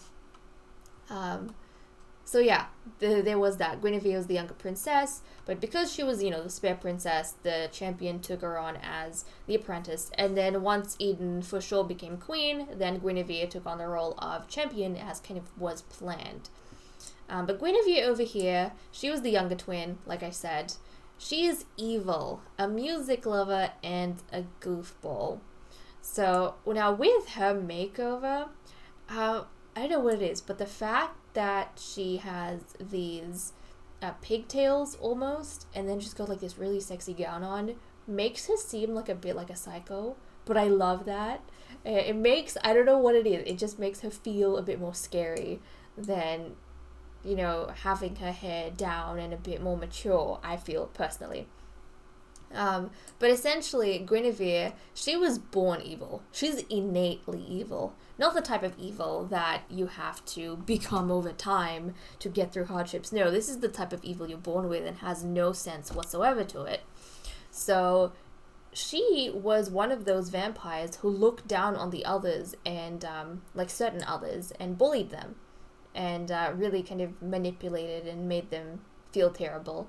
So yeah, there was that. Guinevere was the younger princess, but because she was, the spare princess, the champion took her on as the apprentice. And then once Eden for sure became queen, then Guinevere took on the role of champion as kind of was planned. But Guinevere over here, she was the younger twin, like I said. She is evil, a music lover, and a goofball. So now with her makeover, I don't know what it is, but the fact that she has these pigtails almost, and then she's got this really sexy gown on, makes her seem a bit like a psycho, but I love that. It makes, I don't know what it is, it just makes her feel a bit more scary than, having her hair down and a bit more mature, I feel personally. But essentially, Guinevere, she was born evil. She's innately evil. Not the type of evil that you have to become over time to get through hardships. No, this is the type of evil you're born with and has no sense whatsoever to it. So she was one of those vampires who looked down on the others and, certain others, and bullied them. And really kind of manipulated and made them feel terrible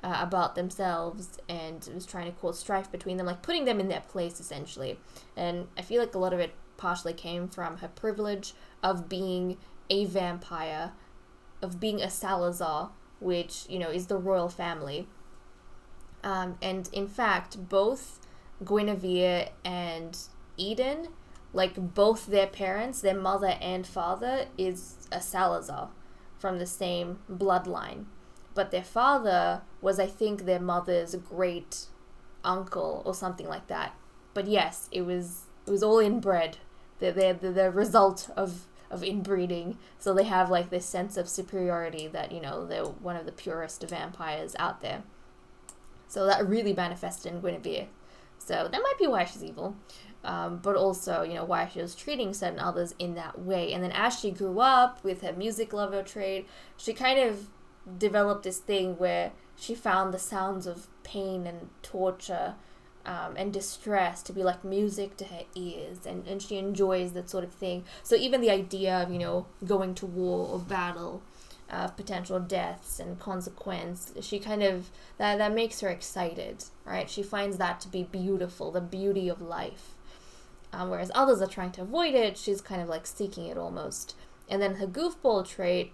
about themselves, and was trying to cause strife between them, putting them in their place, essentially. And I feel like a lot of it partially came from her privilege of being a vampire, of being a Salizar, which, is the royal family. And in fact, both Guinevere and Eden, like both their parents, their mother and father, is a Salazar from the same bloodline. But their father was, I think, their mother's great uncle or something like that. But yes, it was all inbred. The result of inbreeding. So they have like this sense of superiority that, they're one of the purest vampires out there. So that really manifested in Guinevere. So that might be why she's evil. But also, why she was treating certain others in that way. And then as she grew up with her music lover trait, she kind of developed this thing where she found the sounds of pain and torture and distress to be like music to her ears, and she enjoys that sort of thing. So even the idea of, going to war or battle, potential deaths and consequence, she kind of, that makes her excited, right? She finds that to be beautiful, the beauty of life. Whereas others are trying to avoid it, she's kind of like seeking it almost. And then her goofball trait,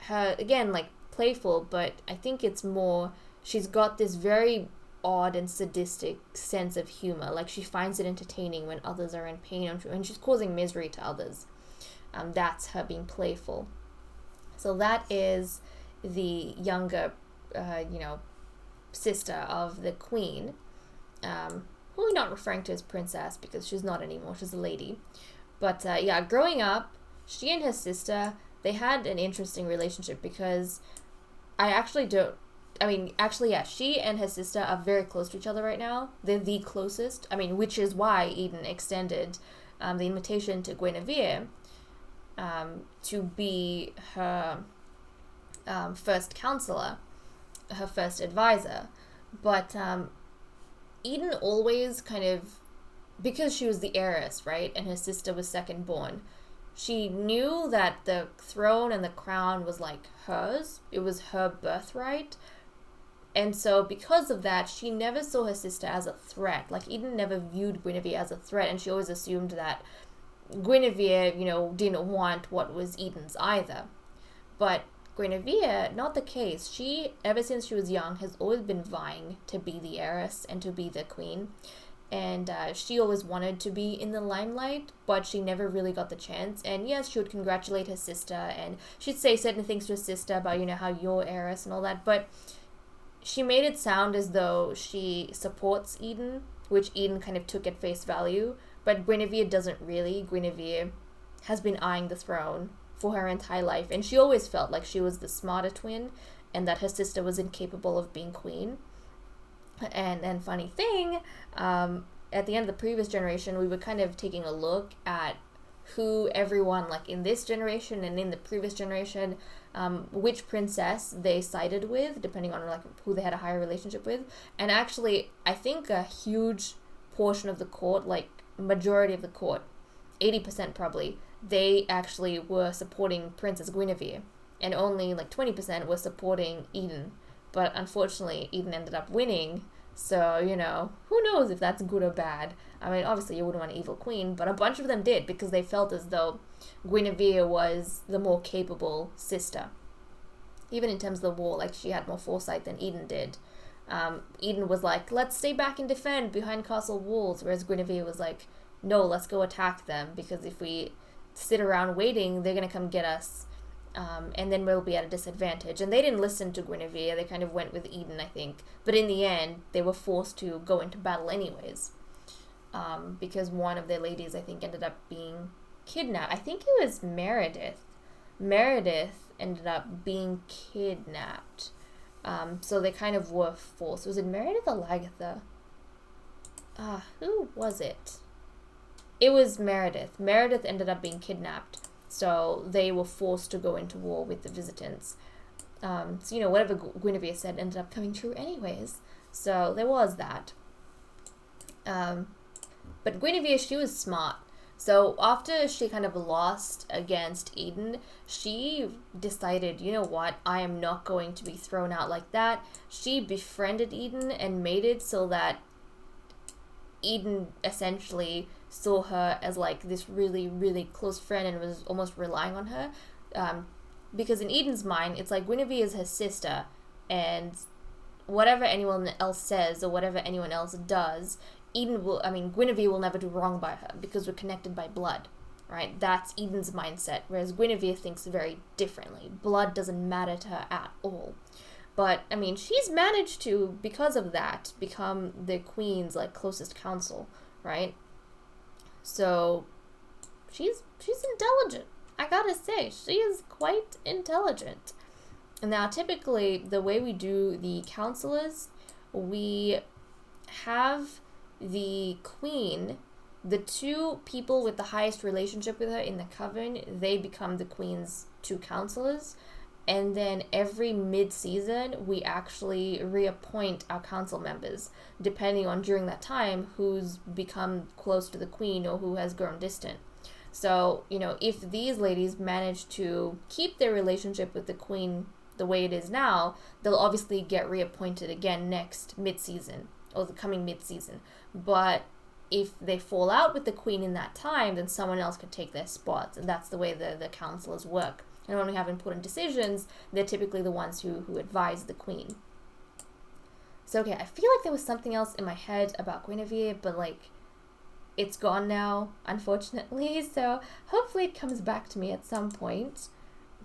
her, again, like playful, but I think it's more, she's got this very odd and sadistic sense of humor. Like she finds it entertaining when others are in pain and she's causing misery to others. That's her being playful. So that is the younger, sister of the queen. Who we're not referring to as princess because she's not anymore. She's a lady. But growing up, she and her sister, they had an interesting relationship because she and her sister are very close to each other right now. They're the closest. Which is why Eden extended the invitation to Guinevere to be her first counselor, her first advisor. But Eden always kind of, because she was the heiress, right, and her sister was second born, she knew that the throne and the crown was like hers. It was her birthright. And so because of that, she never saw her sister as a threat. Like Eden never viewed Guinevere as a threat, and she always assumed that Guinevere, didn't want what was Eden's either. But Guinevere, not the case. She, ever since she was young, has always been vying to be the heiress and to be the queen. And she always wanted to be in the limelight, but she never really got the chance. And yes, she would congratulate her sister, and she'd say certain things to her sister about, how you're heiress and all that. But she made it sound as though she supports Eden, which Eden kind of took at face value. But Guinevere doesn't really. Guinevere has been eyeing the throne for her entire life, and she always felt like she was the smarter twin and that her sister was incapable of being queen. And funny thing, at the end of the previous generation, we were kind of taking a look at who everyone, like in this generation and in the previous generation, which princess they sided with, depending on like who they had a higher relationship with. And actually, I think a huge portion of the court, like majority of the court, 80% probably, they actually were supporting Princess Guinevere, and only like 20% were supporting Eden. But unfortunately, Eden ended up winning, so, who knows if that's good or bad. Obviously you wouldn't want an evil queen, but a bunch of them did, because they felt as though Guinevere was the more capable sister. Even in terms of the war, like, she had more foresight than Eden did. Eden was like, let's stay back and defend behind castle walls, whereas Guinevere was like, no, let's go attack them, because if we sit around waiting, they're going to come get us. And then we'll be at a disadvantage. And they didn't listen to Guinevere. They kind of went with Eden, I think. But in the end, they were forced to go into battle anyways. Because one of their ladies, I think, ended up being kidnapped. I think it was Meredith. Meredith ended up being kidnapped. So they kind of were forced. Was it Meredith or Lagatha? Who was it? It was Meredith. Meredith ended up being kidnapped. So they were forced to go into war with the visitants. So, whatever Guinevere said ended up coming true anyways. So there was that. But Guinevere, she was smart. So after she kind of lost against Eden, she decided, you know what, I am not going to be thrown out like that. She befriended Eden and made it so that Eden essentially saw her as like this really, really close friend and was almost relying on her. Because in Eden's mind, it's like Guinevere is her sister, and whatever anyone else says or whatever anyone else does, Guinevere will never do wrong by her because we're connected by blood, right? That's Eden's mindset, whereas Guinevere thinks very differently. Blood doesn't matter to her at all. But, I mean, she's managed to, because of that, become the queen's, like, closest counsel, right? So, she's intelligent. I gotta say, she is quite intelligent. Now, typically, the way we do the counselors, we have the queen, the two people with the highest relationship with her in the coven, they become the queen's two counselors. And then every mid-season, we actually reappoint our council members, depending on during that time who's become close to the queen or who has grown distant. So, if these ladies manage to keep their relationship with the queen the way it is now, they'll obviously get reappointed again next mid-season, or the coming mid-season. But if they fall out with the queen in that time, then someone else could take their spots, and that's the way the counselors work. And when we have important decisions, they're typically the ones who advise the queen. So, okay, I feel like there was something else in my head about Guinevere, but, like, it's gone now, unfortunately, so hopefully it comes back to me at some point.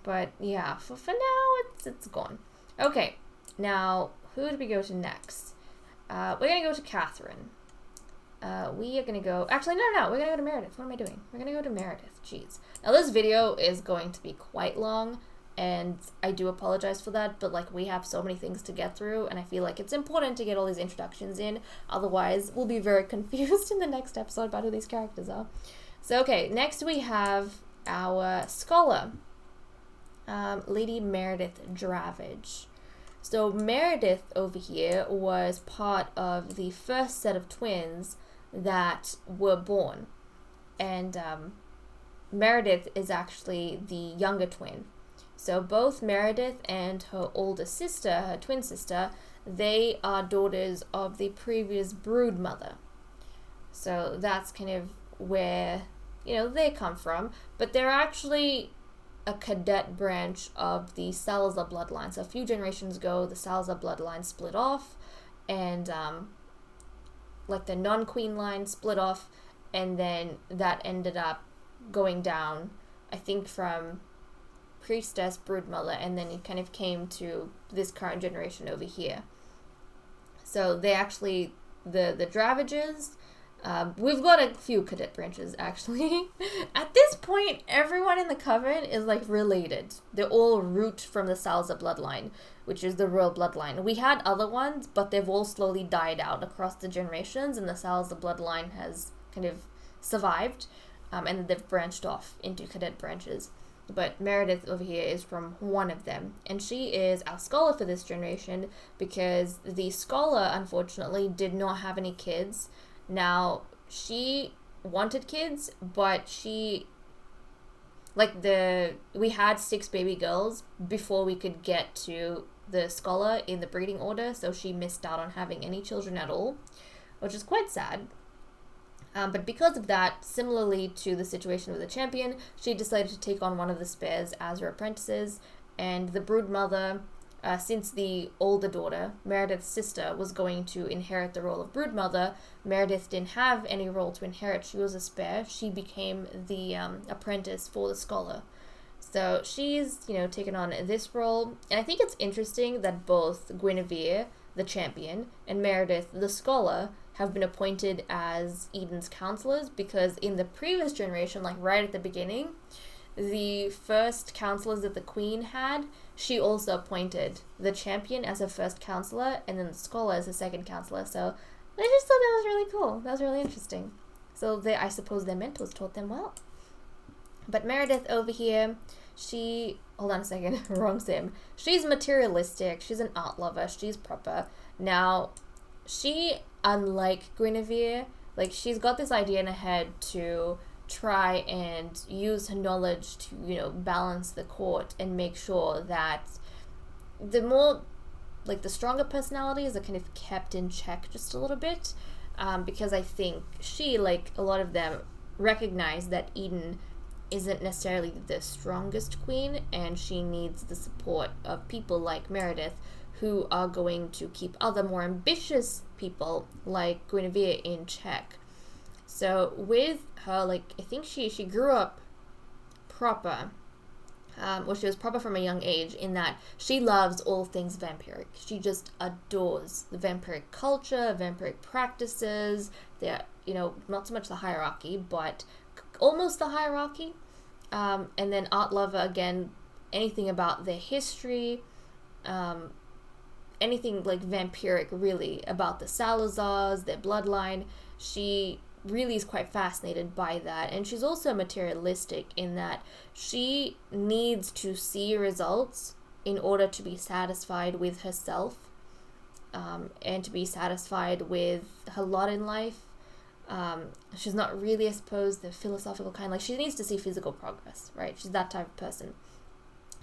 But, yeah, for now, it's gone. Okay, now, who do we go to next? We're going to go to Catherine. We are going to go... Actually, no, we're going to go to Meredith. What am I doing? We're going to go to Meredith. Jeez. Now, this video is going to be quite long, and I do apologize for that, but, like, we have so many things to get through, and I feel like it's important to get all these introductions in. Otherwise, we'll be very confused in the next episode about who these characters are. So, okay, next we have our scholar, Lady Meredith Dravage. So, Meredith over here was part of the first set of twins that were born, and Meredith is actually the younger twin. So both Meredith and her older sister, her twin sister, they are daughters of the previous brood mother. So that's kind of where, they come from. But they're actually a cadet branch of the Salizar bloodline. So a few generations ago, the Salizar bloodline split off, and the non-queen line split off, and then that ended up going down, I think, from priestess, broodmother, and then it kind of came to this current generation over here. So they actually, the Dravages, we've got a few cadet branches, actually. At this point, everyone in the coven is, like, related. They're all root from the Salizar bloodline, which is the royal bloodline. We had other ones, but they've all slowly died out across the generations, and the Salizar bloodline has kind of survived, and they've branched off into cadet branches. But Meredith over here is from one of them, and she is our scholar for this generation because the scholar, unfortunately, did not have any kids. Now, she wanted kids, but we had 6 baby girls before we could get to the scholar in the breeding order, so she missed out on having any children at all, which is quite sad. But because of that, similarly to the situation with the champion, she decided to take on one of the spares as her apprentices, and the brood mother, since the older daughter, Meredith's sister, was going to inherit the role of brood mother, Meredith didn't have any role to inherit. She was a spare. She became the apprentice for the scholar. So she's, taken on this role, and I think it's interesting that both Guinevere, the champion, and Meredith, the scholar, have been appointed as Eden's counselors, because in the previous generation, like right at the beginning, the first counselors that the queen had, she also appointed the champion as her first counselor, and then the scholar as her second counselor. So I just thought that was really cool. That was really interesting. So I suppose their mentors taught them well. But Meredith over here, hold on a second, wrong sim. She's materialistic, she's an art lover, she's proper. Now, she, unlike Guinevere, she's got this idea in her head to try and use her knowledge to, balance the court and make sure that the stronger personalities are kind of kept in check just a little bit, because I think she, like a lot of them, recognize that Eden isn't necessarily the strongest queen, and she needs the support of people like Meredith, who are going to keep other more ambitious people like Guinevere in check. So with her, like, I think she grew up proper. She was proper from a young age in that she loves all things vampiric. She just adores the vampiric culture, vampiric practices. They're, not so much the hierarchy, but almost the hierarchy. And then art lover, again, anything about their history, anything like vampiric, really, about the Salazars, their bloodline. She really is quite fascinated by that, and she's also materialistic in that she needs to see results in order to be satisfied with herself, and to be satisfied with her lot in life. She's not really, I suppose, the philosophical kind. Like, she needs to see physical progress, right? She's that type of person.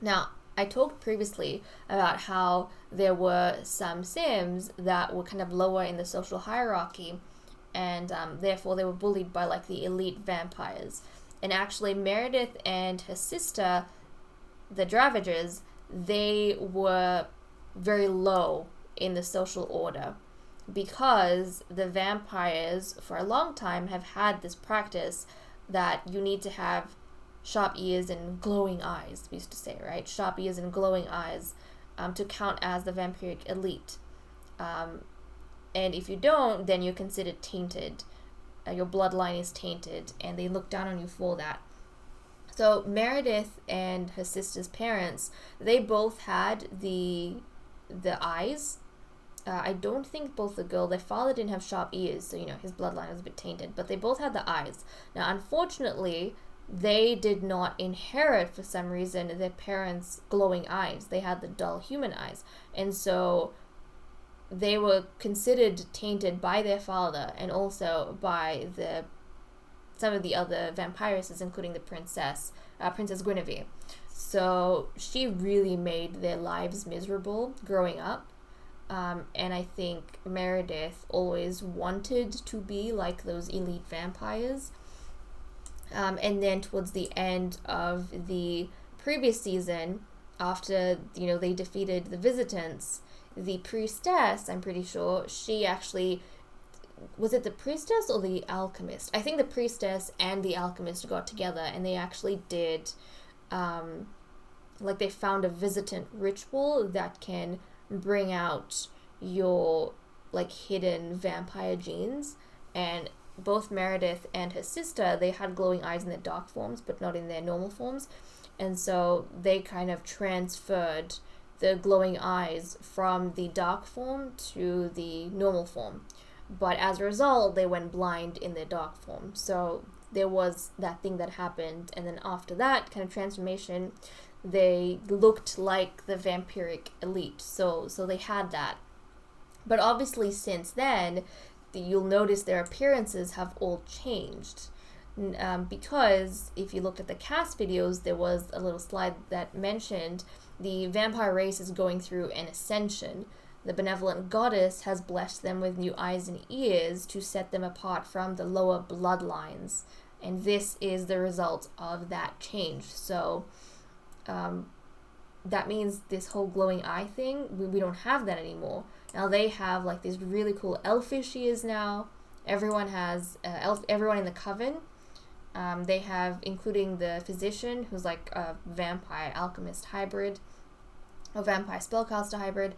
Now, I talked previously about how there were some Sims that were kind of lower in the social hierarchy, and therefore they were bullied by like the elite vampires. And actually Meredith and her sister, the Dravagers, they were very low in the social order because the vampires for a long time have had this practice that you need to have sharp ears and glowing eyes, we used to say, right? Sharp ears and glowing eyes to count as the vampiric elite. And if you don't, then you're considered tainted. Your bloodline is tainted, and they look down on you for that. So Meredith and her sister's parents, they both had the eyes. I don't think both the girl, their father didn't have sharp ears, so his bloodline was a bit tainted, but they both had the eyes. Now, unfortunately, they did not inherit, for some reason, their parents' glowing eyes. They had the dull human eyes. And so they were considered tainted by their father and also by some of the other vampiresses, including the Princess Guinevere. So she really made their lives miserable growing up. And I think Meredith always wanted to be like those elite vampires. And then towards the end of the previous season, after, they defeated the Visitants, the priestess, I'm pretty sure, she actually, was it the priestess or the alchemist? I think the priestess and the alchemist got together and they actually did, they found a visitant ritual that can bring out your, hidden vampire genes. And both Meredith and her sister, they had glowing eyes in their dark forms, but not in their normal forms. And so they kind of transferred the glowing eyes from the dark form to the normal form. But as a result, they went blind in their dark form. So there was that thing that happened, and then after that kind of transformation, they looked like the vampiric elite. So they had that. But obviously since then, you'll notice their appearances have all changed. Because if you looked at the cast videos, there was a little slide that mentioned the vampire race is going through an ascension. The benevolent goddess has blessed them with new eyes and ears to set them apart from the lower bloodlines. And this is the result of that change. So that means this whole glowing eye thing, we don't have that anymore. Now they have these really cool elfish ears now. Everyone has, everyone in the coven. They have, including the physician, who's like a vampire alchemist hybrid, a vampire spellcaster hybrid.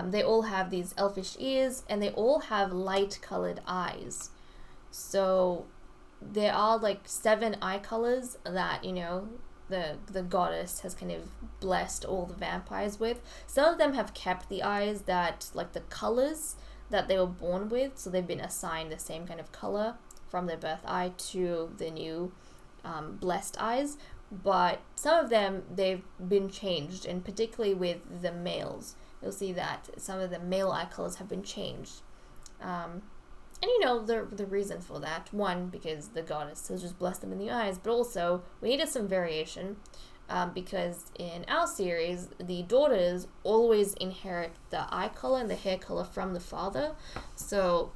They all have these elfish ears, and they all have light-colored eyes. So there are 7 eye colors that, the goddess has kind of blessed all the vampires with. Some of them have kept the eyes that, the colors that they were born with, so they've been assigned the same kind of color from their birth eye to the new blessed eyes. But some of them, they've been changed, and particularly with the males, you'll see that some of the male eye colors have been changed. And the reason for that, one, because the goddess has just blessed them in the eyes, but also we needed some variation, because in our series, the daughters always inherit the eye color and the hair color from the father. So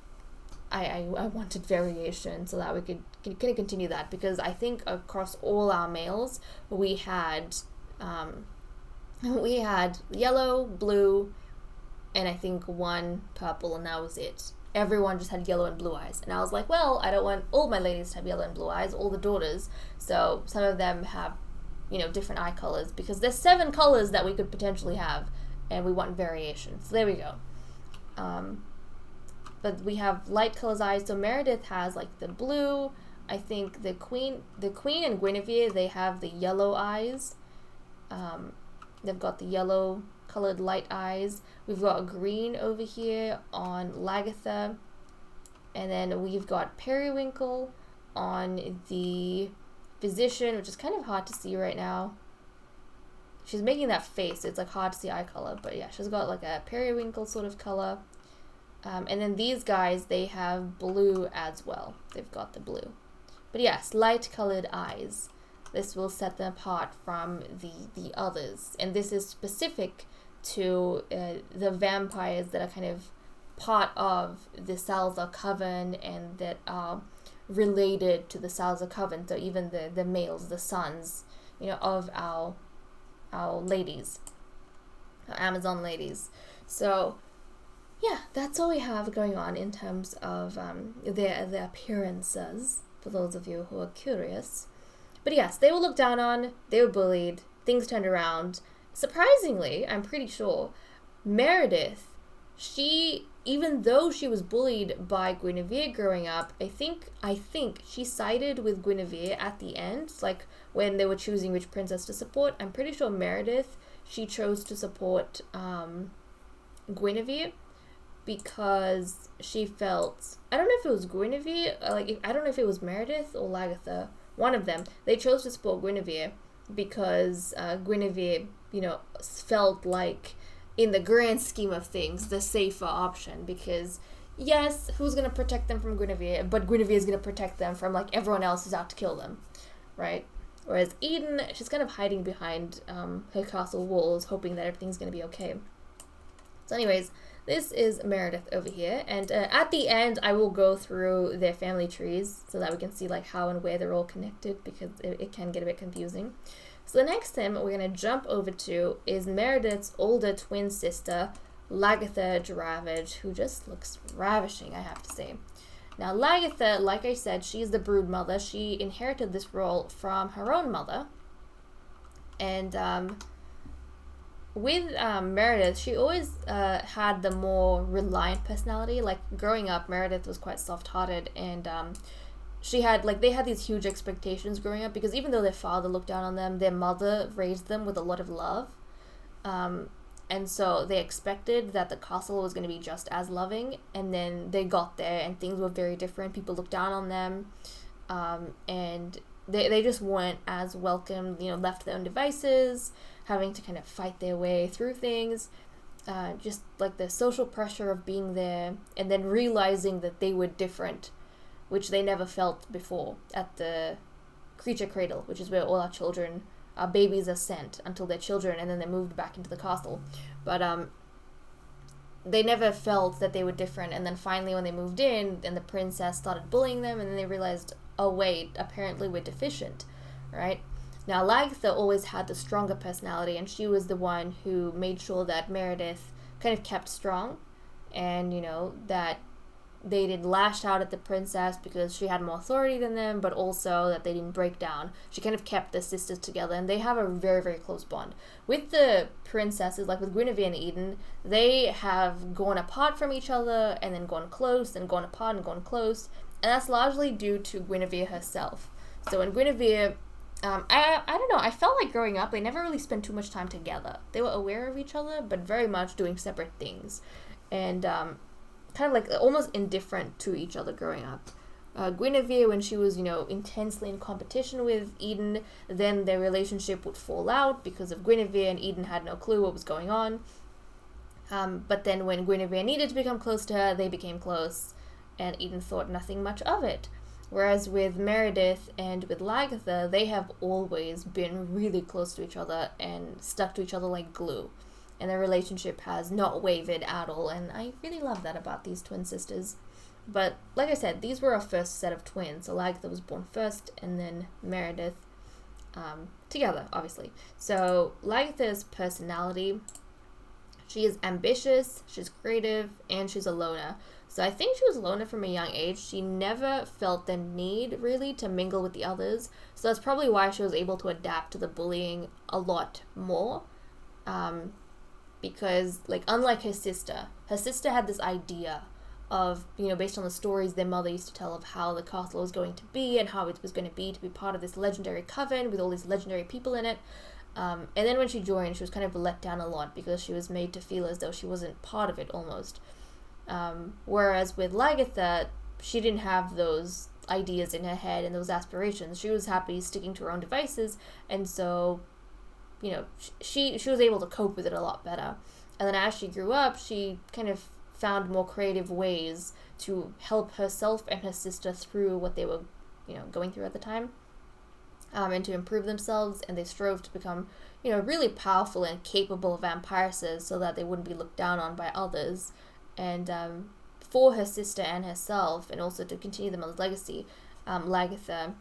I wanted variation so that we could continue that, because I think across all our males we had yellow, blue, and I think one purple, and that was it. Everyone just had yellow and blue eyes. And I was like, well, I don't want all my ladies to have yellow and blue eyes, all the daughters. So some of them have, different eye colors, because there's 7 colors that we could potentially have, and we want variation. So there we go. But we have light colors eyes. So Meredith has like the blue. I think the queen and Guinevere, they have the yellow eyes. They've got the yellow colored light eyes. We've got green over here on Lagatha, and then we've got periwinkle on the physician, which is kind of hard to see right now. She's making that face, it's like hard to see eye color, but yeah, she's got like a periwinkle sort of color. And then these guys, they have blue as well. They've got the blue, but yes, light colored eyes. This will set them apart from the others, and this is specific to the vampires that are kind of part of the Salizar Coven and that are related to the Salizar Coven. So even the males, the sons, of our ladies, our Amazon ladies. So yeah, that's all we have going on in terms of their appearances, for those of you who are curious. But yes, they were looked down on, they were bullied, things turned around. Surprisingly, I'm pretty sure, Meredith, even though she was bullied by Guinevere growing up, I think she sided with Guinevere at the end, like when they were choosing which princess to support. I'm pretty sure Meredith, she chose to support Guinevere, because she felt, I don't know if it was Guinevere, I don't know if it was Meredith or Lagatha, one of them, they chose to support Guinevere because Guinevere, felt like, in the grand scheme of things, the safer option, because yes, who's going to protect them from Guinevere, but Guinevere is going to protect them from like everyone else who's out to kill them, right? Whereas Eden, she's kind of hiding behind her castle walls, hoping that everything's going to be okay. So anyways, this is Meredith over here, and at the end I will go through their family trees so that we can see like how and where they're all connected, because it can get a bit confusing. So the next thing we're going to jump over to is Meredith's older twin sister, Lagatha Dravidge, who just looks ravishing, I have to say. Now Lagatha, like I said, she's the brood mother. She inherited this role from her own mother, and with Meredith, she always had the more reliant personality. Like growing up, Meredith was quite soft-hearted, and they had these huge expectations growing up, because even though their father looked down on them, their mother raised them with a lot of love, and so they expected that the castle was going to be just as loving. And then they got there and things were very different. People looked down on them, and they just weren't as welcome, left to their own devices, having to kind of fight their way through things, just like the social pressure of being there, and then realizing that they were different, which they never felt before at the creature cradle, which is where all our babies are sent until they're children, and then they're moved back into the castle. But they never felt that they were different, and then finally when they moved in, and the princess started bullying them, and then they realized, oh wait, apparently we're deficient, right? Now, Lagatha always had the stronger personality, and she was the one who made sure that Meredith kind of kept strong, and, that they didn't lash out at the princess because she had more authority than them, but also that they didn't break down. She kind of kept the sisters together, and they have a very, very close bond. With the princesses, like with Guinevere and Eden, they have gone apart from each other, and then gone close, and gone apart and gone close, and that's largely due to Guinevere herself. So when Guinevere... I don't know, I felt like growing up, they never really spent too much time together. They were aware of each other, but very much doing separate things. And kind of like almost indifferent to each other growing up. Guinevere, when she was, intensely in competition with Eden, then their relationship would fall out because of Guinevere, and Eden had no clue what was going on. But then when Guinevere needed to become close to her, they became close, and Eden thought nothing much of it. Whereas with Meredith and with Lagatha, they have always been really close to each other and stuck to each other like glue. And their relationship has not wavered at all, and I really love that about these twin sisters. But like I said, these were our first set of twins. So Lagatha was born first, and then Meredith together, obviously. So Lagatha's personality, She is ambitious, she's creative, and she's a loner. So I think she was a loner from a young age. She never felt the need, really, to mingle with the others. So that's probably why she was able to adapt to the bullying a lot more. Because, like, unlike her sister had this idea of, based on the stories their mother used to tell of how the castle was going to be and how it was going to be part of this legendary coven with all these legendary people in it. And then when she joined, she was kind of let down a lot because she was made to feel as though she wasn't part of it almost. Whereas with Lagatha, she didn't have those ideas in her head and those aspirations. She was happy sticking to her own devices, and so, she was able to cope with it a lot better. And then as she grew up, she kind of found more creative ways to help herself and her sister through what they were, going through at the time, and to improve themselves, and they strove to become, really powerful and capable vampiresses so that they wouldn't be looked down on by others. And for her sister and herself, and also to continue the mother's legacy, Lagatha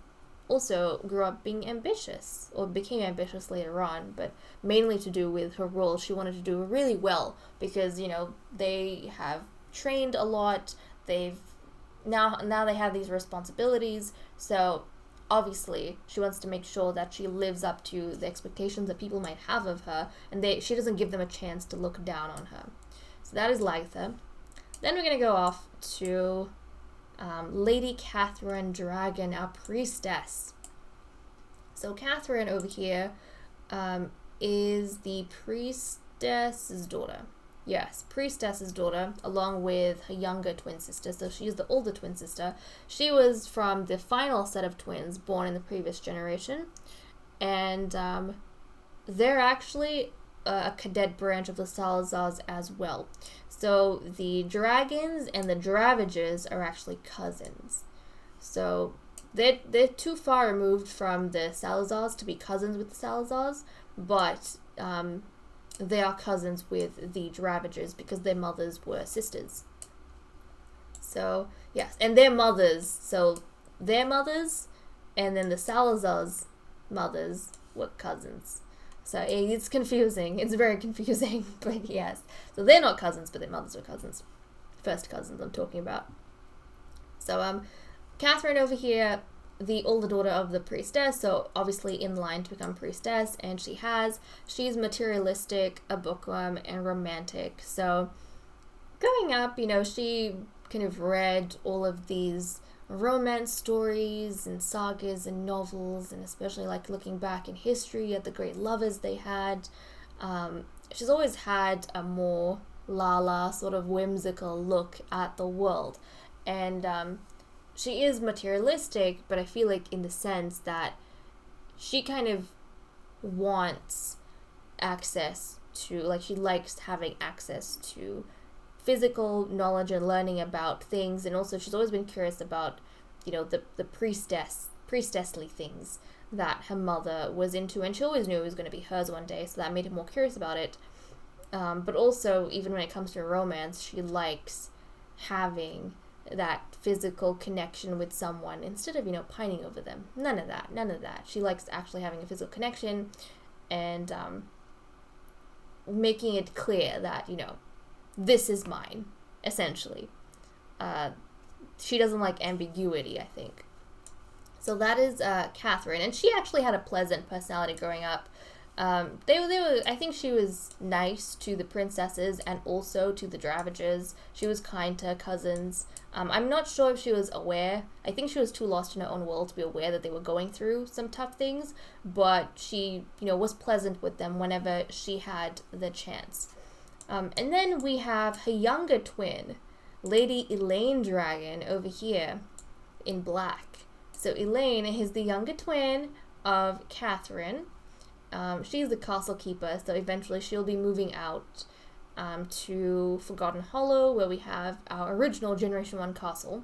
also grew up being ambitious, or became ambitious later on, but mainly to do with her role. She wanted to do really well because, they have trained a lot, now they have these responsibilities, so obviously she wants to make sure that she lives up to the expectations that people might have of her, and she doesn't give them a chance to look down on her. So that is Lagatha. Then we're going to go off to Lady Catherine Dragon, our priestess. So Catherine over here is the priestess's daughter. Yes, priestess's daughter, along with her younger twin sister. So she's the older twin sister. She was from the final set of twins born in the previous generation. And they're actually a cadet branch of the Salazars as well. So the dragons and the Dravages are actually cousins. So they're too far removed from the Salazars to be cousins with the Salazars, but they are cousins with the Dravages because their mothers were sisters. So, yes, and their mothers, and then the Salazars' mothers were cousins. So it's confusing. It's very confusing, but yes. So they're not cousins, but their mothers were cousins. First cousins I'm talking about. So Catherine over here, the older daughter of the priestess, so obviously in line to become priestess, and she's materialistic, a bookworm, and romantic. So growing up, she kind of read all of these romance stories and sagas and novels, and especially like looking back in history at the great lovers they had. She's always had a more la sort of whimsical look at the world, and she is materialistic, but I feel like in the sense that she kind of wants access to, like, she likes having access to physical knowledge and learning about things, and also she's always been curious about, the priestessly things that her mother was into, and she always knew it was going to be hers one day, so that made her more curious about it. But also, even when it comes to romance, she likes having that physical connection with someone instead of, pining over them. None of that. She likes actually having a physical connection and making it clear that, this is mine, essentially. She doesn't like ambiguity, I think. So that is Catherine, and she actually had a pleasant personality growing up. They were. I think she was nice to the princesses and also to the Dravages. She was kind to her cousins. I'm not sure if she was aware. I think she was too lost in her own world to be aware that they were going through some tough things, but she, was pleasant with them whenever she had the chance. And then we have her younger twin, Lady Elaine Dragon, over here in black. So Elaine is the younger twin of Catherine. She's the castle keeper, so eventually she'll be moving out to Forgotten Hollow, where we have our original Generation 1 castle.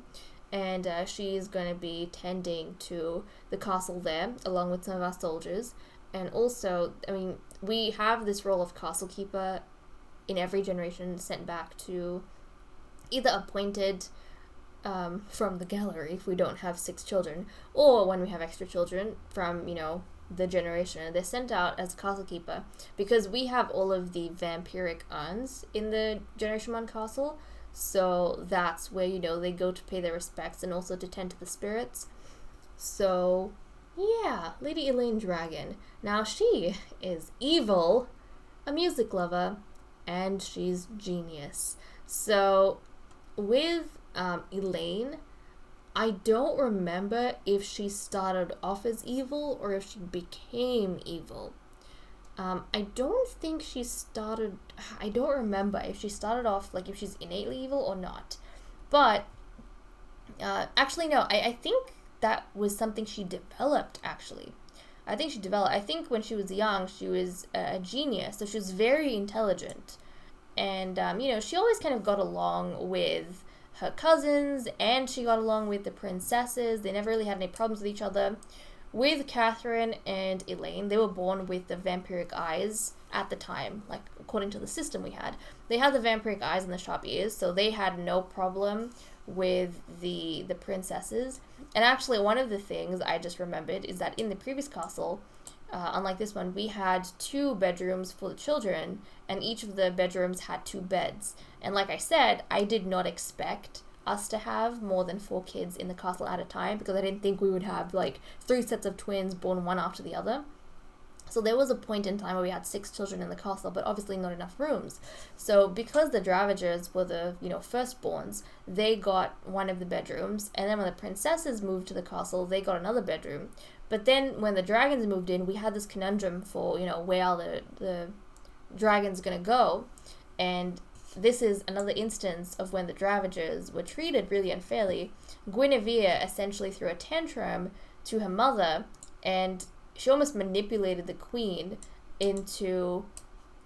And she's going to be tending to the castle there, along with some of our soldiers. And also, we have this role of castle keeper in every generation sent back to either appointed from the gallery if we don't have 6 children, or when we have extra children from, the generation, and they're sent out as castle keeper because we have all of the vampiric urns in the Generation 1 castle. So that's where, they go to pay their respects and also to tend to the spirits. So, yeah, Lady Elaine Dragon. Now, she is evil, a music lover, and she's genius. So, with Elaine, I don't remember if she started off as evil or if she became evil. I don't remember if she started off, like, if she's innately evil or not. But, actually, no, I think that was something she developed, actually. I think when she was young, she was a genius, so she was very intelligent. And, she always kind of got along with her cousins, and she got along with the princesses. They never really had any problems with each other. With Catherine and Elaine, they were born with the vampiric eyes at the time, like according to the system we had. They had the vampiric eyes and the sharp ears, so they had no problem with the princesses. And actually, one of the things I just remembered is that in the previous castle, unlike this one, we had 2 bedrooms for the children, and each of the bedrooms had 2 beds. And like I said, I did not expect us to have more than 4 kids in the castle at a time, because I didn't think we would have like 3 sets of twins born one after the other. So there was a point in time where we had 6 children in the castle, but obviously not enough rooms. So because the Dravagers were the, firstborns, they got one of the bedrooms, and then when the princesses moved to the castle, they got another bedroom. But then when the dragons moved in, we had this conundrum for, where are the dragons gonna go? And this is another instance of when the Dravagers were treated really unfairly. Guinevere essentially threw a tantrum to her mother, and she almost manipulated the queen into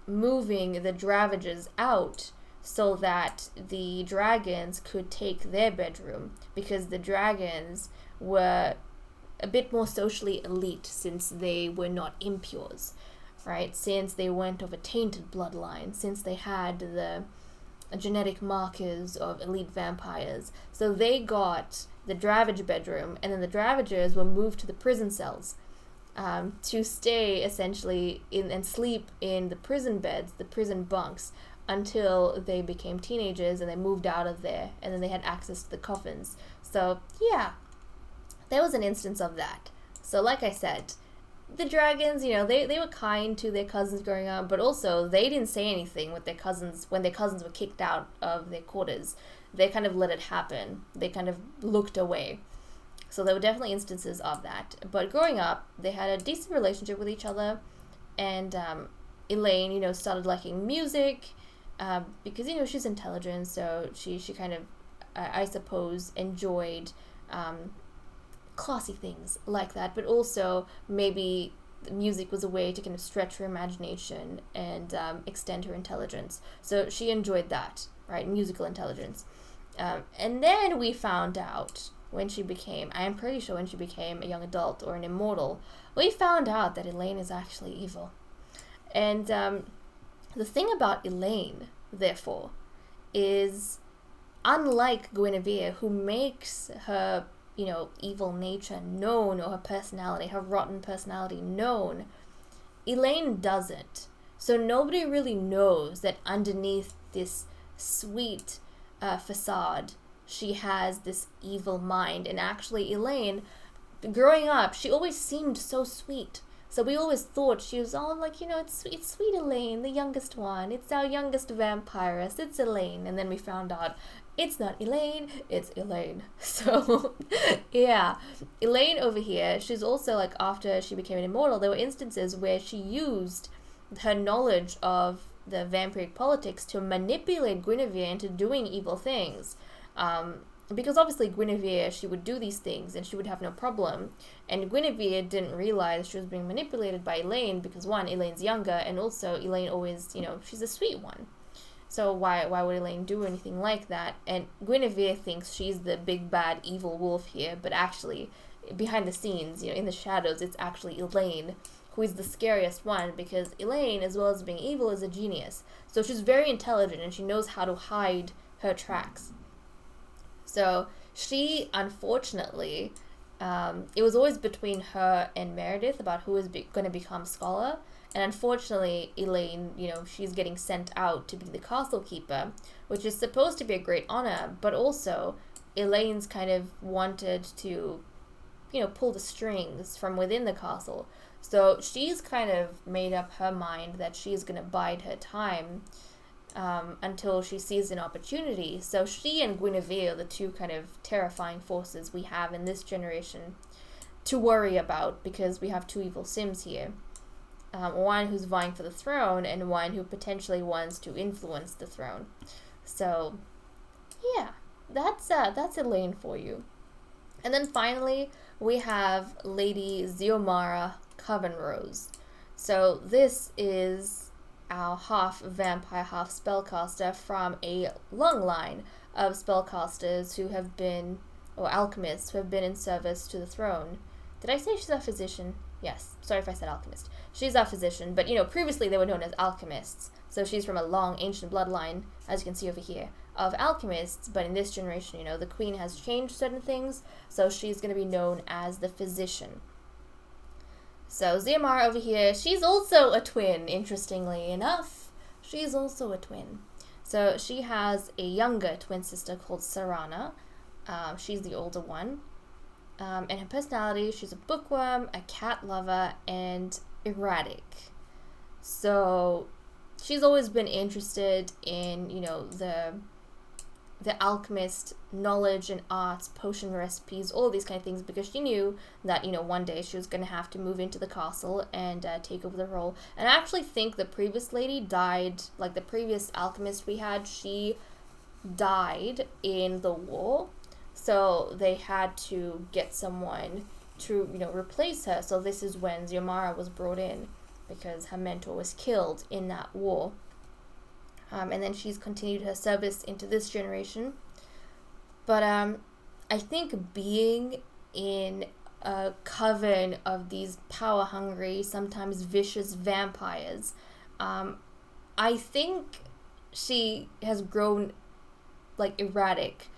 moving the Dravagers out so that the dragons could take their bedroom, because the dragons were a bit more socially elite since they were not impures, right? Since they weren't of a tainted bloodline, since they had the genetic markers of elite vampires. So they got the Dravage bedroom, and then the Dravagers were moved to the prison cells to stay essentially in and sleep in the prison beds, the prison bunks, until they became teenagers and they moved out of there, and then they had access to the coffins. So yeah, there was an instance of that. So like I said, the dragons, they were kind to their cousins growing up, but also they didn't say anything with their cousins when their cousins were kicked out of their quarters. They kind of let it happen. They kind of looked away. So there were definitely instances of that. But growing up, they had a decent relationship with each other, and Elaine, started liking music because, she's intelligent, so she kind of, I suppose, enjoyed classy things like that, but also maybe music was a way to kind of stretch her imagination and extend her intelligence. So she enjoyed that, right? Musical intelligence. And then we found out I am pretty sure when she became a young adult or an immortal, we found out that Elaine is actually evil. And the thing about Elaine, therefore, is unlike Guinevere, who makes her evil nature known, or her personality, her rotten personality known, Elaine doesn't. So nobody really knows that underneath this sweet facade, she has this evil mind. And actually, Elaine, growing up, she always seemed so sweet. So we always thought she was all like, it's sweet Elaine, the youngest one. It's our youngest vampiress. It's Elaine. And then we found out it's not Elaine, it's Elaine. So, yeah. Elaine over here, she's also, like, after she became an immortal, there were instances where she used her knowledge of the vampiric politics to manipulate Guinevere into doing evil things. Because obviously Guinevere, she would do these things and she would have no problem. And Guinevere didn't realize she was being manipulated by Elaine because, one, Elaine's younger, and also Elaine always, she's a sweet one. So why would Elaine do anything like that? And Guinevere thinks she's the big bad evil wolf here, but actually, behind the scenes, in the shadows, it's actually Elaine who is the scariest one, because Elaine, as well as being evil, is a genius. So she's very intelligent and she knows how to hide her tracks. So she, unfortunately, It was always between her and Meredith about who was going to become scholar. And unfortunately, Elaine, she's getting sent out to be the castle keeper, which is supposed to be a great honor, but also Elaine's kind of wanted to, pull the strings from within the castle. So she's kind of made up her mind that she's going to bide her time until she sees an opportunity. So she and Guinevere are the two kind of terrifying forces we have in this generation to worry about, because we have two evil Sims here. One who's vying for the throne and one who potentially wants to influence the throne. So, yeah, that's Elaine for you. And then finally, we have Lady Xiomara Covenrose. So this is our half vampire, half spellcaster from a long line of spellcasters who have been, or alchemists, who have been in service to the throne. Did I say she's a physician? Yes. Sorry if I said alchemist. She's a physician, but, previously they were known as alchemists. So she's from a long, ancient bloodline, as you can see over here, of alchemists. But in this generation, the queen has changed certain things, so she's going to be known as the physician. So Xiomara over here, she's also a twin, interestingly enough. She's also a twin. So she has a younger twin sister called Sarana. She's the older one. And her personality, she's a bookworm, a cat lover, and erratic. So she's always been interested in, the alchemist knowledge and arts, potion recipes, all these kind of things, because she knew that, one day she was going to have to move into the castle and take over the role. And I actually think the previous lady died, like the previous alchemist we had, she died in the war. So they had to get someone to, replace her. So this is when Xiomara was brought in, because her mentor was killed in that war. And then she's continued her service into this generation. But I think being in a coven of these power-hungry, sometimes vicious vampires, I think she has grown, erratic.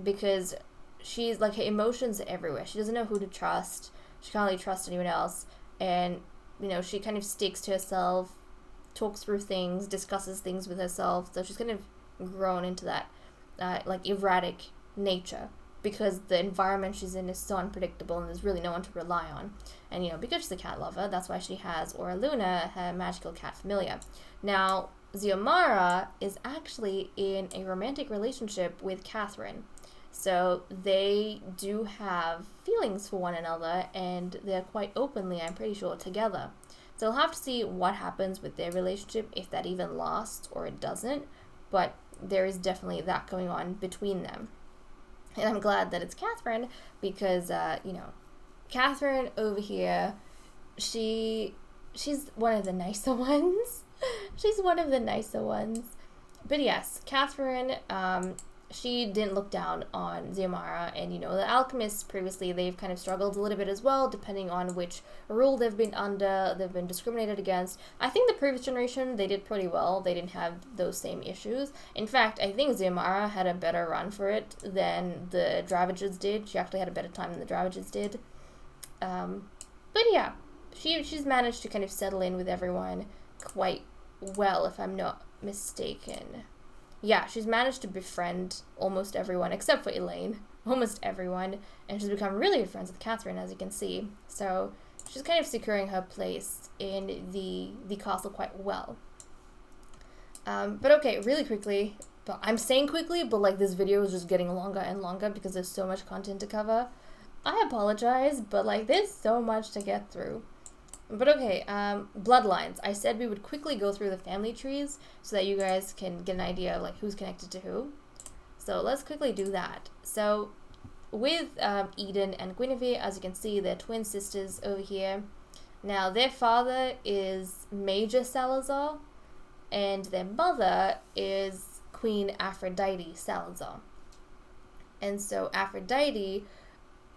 Because she's, her emotions are everywhere. She doesn't know who to trust. She can't really trust anyone else. And, she kind of sticks to herself, talks through things, discusses things with herself. So she's kind of grown into that, erratic nature, because the environment she's in is so unpredictable and there's really no one to rely on. And, because she's a cat lover, that's why she has Aura Luna, her magical cat familiar. Now, Xiomara is actually in a romantic relationship with Catherine. So they do have feelings for one another, and they're quite openly, I'm pretty sure, together. So we'll have to see what happens with their relationship, if that even lasts or it doesn't. But there is definitely that going on between them. And I'm glad that it's Catherine, because, Catherine over here, she's one of the nicer ones. She's one of the nicer ones. But yes, Catherine, she didn't look down on Xiomara, and the alchemists previously, they've kind of struggled a little bit as well, depending on which rule they've been under. They've been discriminated against. I think the previous generation, they did pretty well. They didn't have those same issues. In fact, I think Xiomara had a better run for it than the Dravages did. She actually had a better time than the Dravages did. But yeah, she's managed to kind of settle in with everyone quite well, if I'm not mistaken. Yeah, she's managed to befriend almost everyone, except for Elaine. Almost everyone. And she's become really good friends with Catherine, as you can see. So she's kind of securing her place in the castle quite well. But okay, really quickly. But I'm saying quickly, but this video is just getting longer and longer because there's so much content to cover. I apologize, but there's so much to get through. But okay, bloodlines. I said we would quickly go through the family trees so that you guys can get an idea of who's connected to who. So let's quickly do that. So with Eden and Guinevere, as you can see, they're twin sisters over here. Now their father is Major Salizar, and their mother is Queen Aphrodite Salizar. And so Aphrodite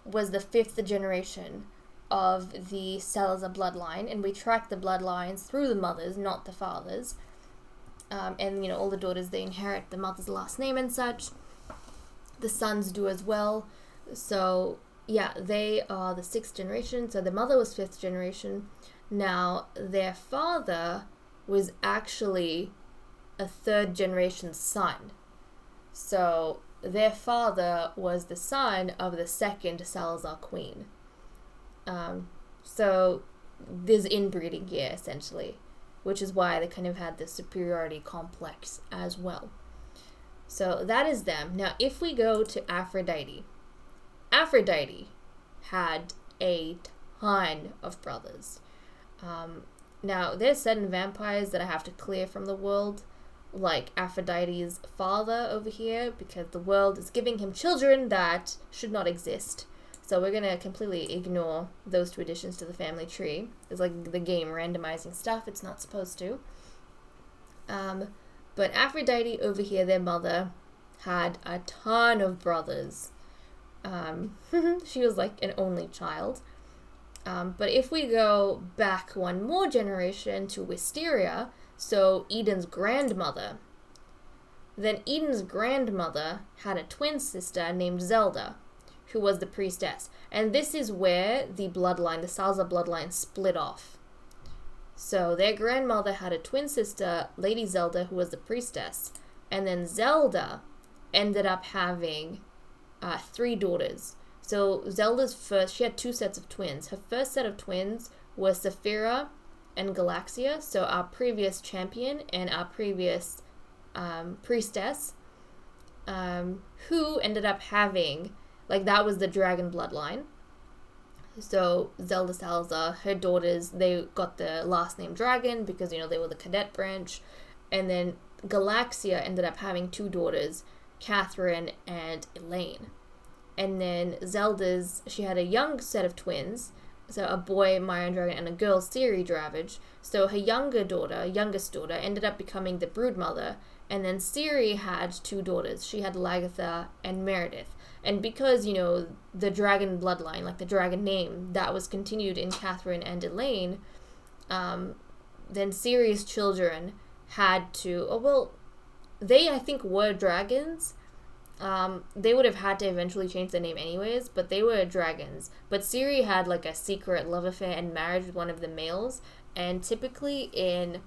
was the 5th generation of the Salizar bloodline, and we track the bloodlines through the mothers, not the fathers. And all the daughters, they inherit the mother's last name and such. The sons do as well. So yeah, they are the 6th generation. So their mother was 5th generation. Now, their father was actually a 3rd generation son. So their father was the son of the 2nd Salazar queen. So there's inbreeding here, essentially, which is why they kind of had this superiority complex as well. So that is them. Now, if we go to Aphrodite had a ton of brothers. Now, there's certain vampires that I have to clear from the world, like Aphrodite's father over here, because the world is giving him children that should not exist. So we're going to completely ignore those 2 additions to the family tree. It's like the game randomizing stuff it's not supposed to. But Aphrodite over here, their mother, had a ton of brothers. She was like an only child. But if we go back one more generation to Wisteria, so Eden's grandmother, then Eden's grandmother had a twin sister named Zelda, who was the priestess. And this is where the bloodline, the Salazar bloodline, split off. So their grandmother had a twin sister, Lady Zelda, who was the priestess. And then Zelda ended up having 3 daughters. So Zelda's she had 2 sets of twins. Her first set of twins was Saphira and Galaxia, so our previous champion and our previous priestess, who ended up having, like, that was the dragon bloodline. So Zelda Salazar, her daughters, they got the last name Dragon because, they were the cadet branch. And then Galaxia ended up having 2 daughters, Catherine and Elaine. And then she had a young set of twins, so a boy, Myron Dragon, and a girl, Ciri Dravage. So her youngest daughter, ended up becoming the brood mother. And then Ciri had 2 daughters. She had Lagatha and Meredith. And because, the dragon bloodline, like the dragon name, that was continued in Catherine and Elaine, then Ciri's children had to, they, I think, were dragons. They would have had to eventually change their name anyways, but they were dragons. But Ciri had, like, a secret love affair and marriage with one of the males. And typically in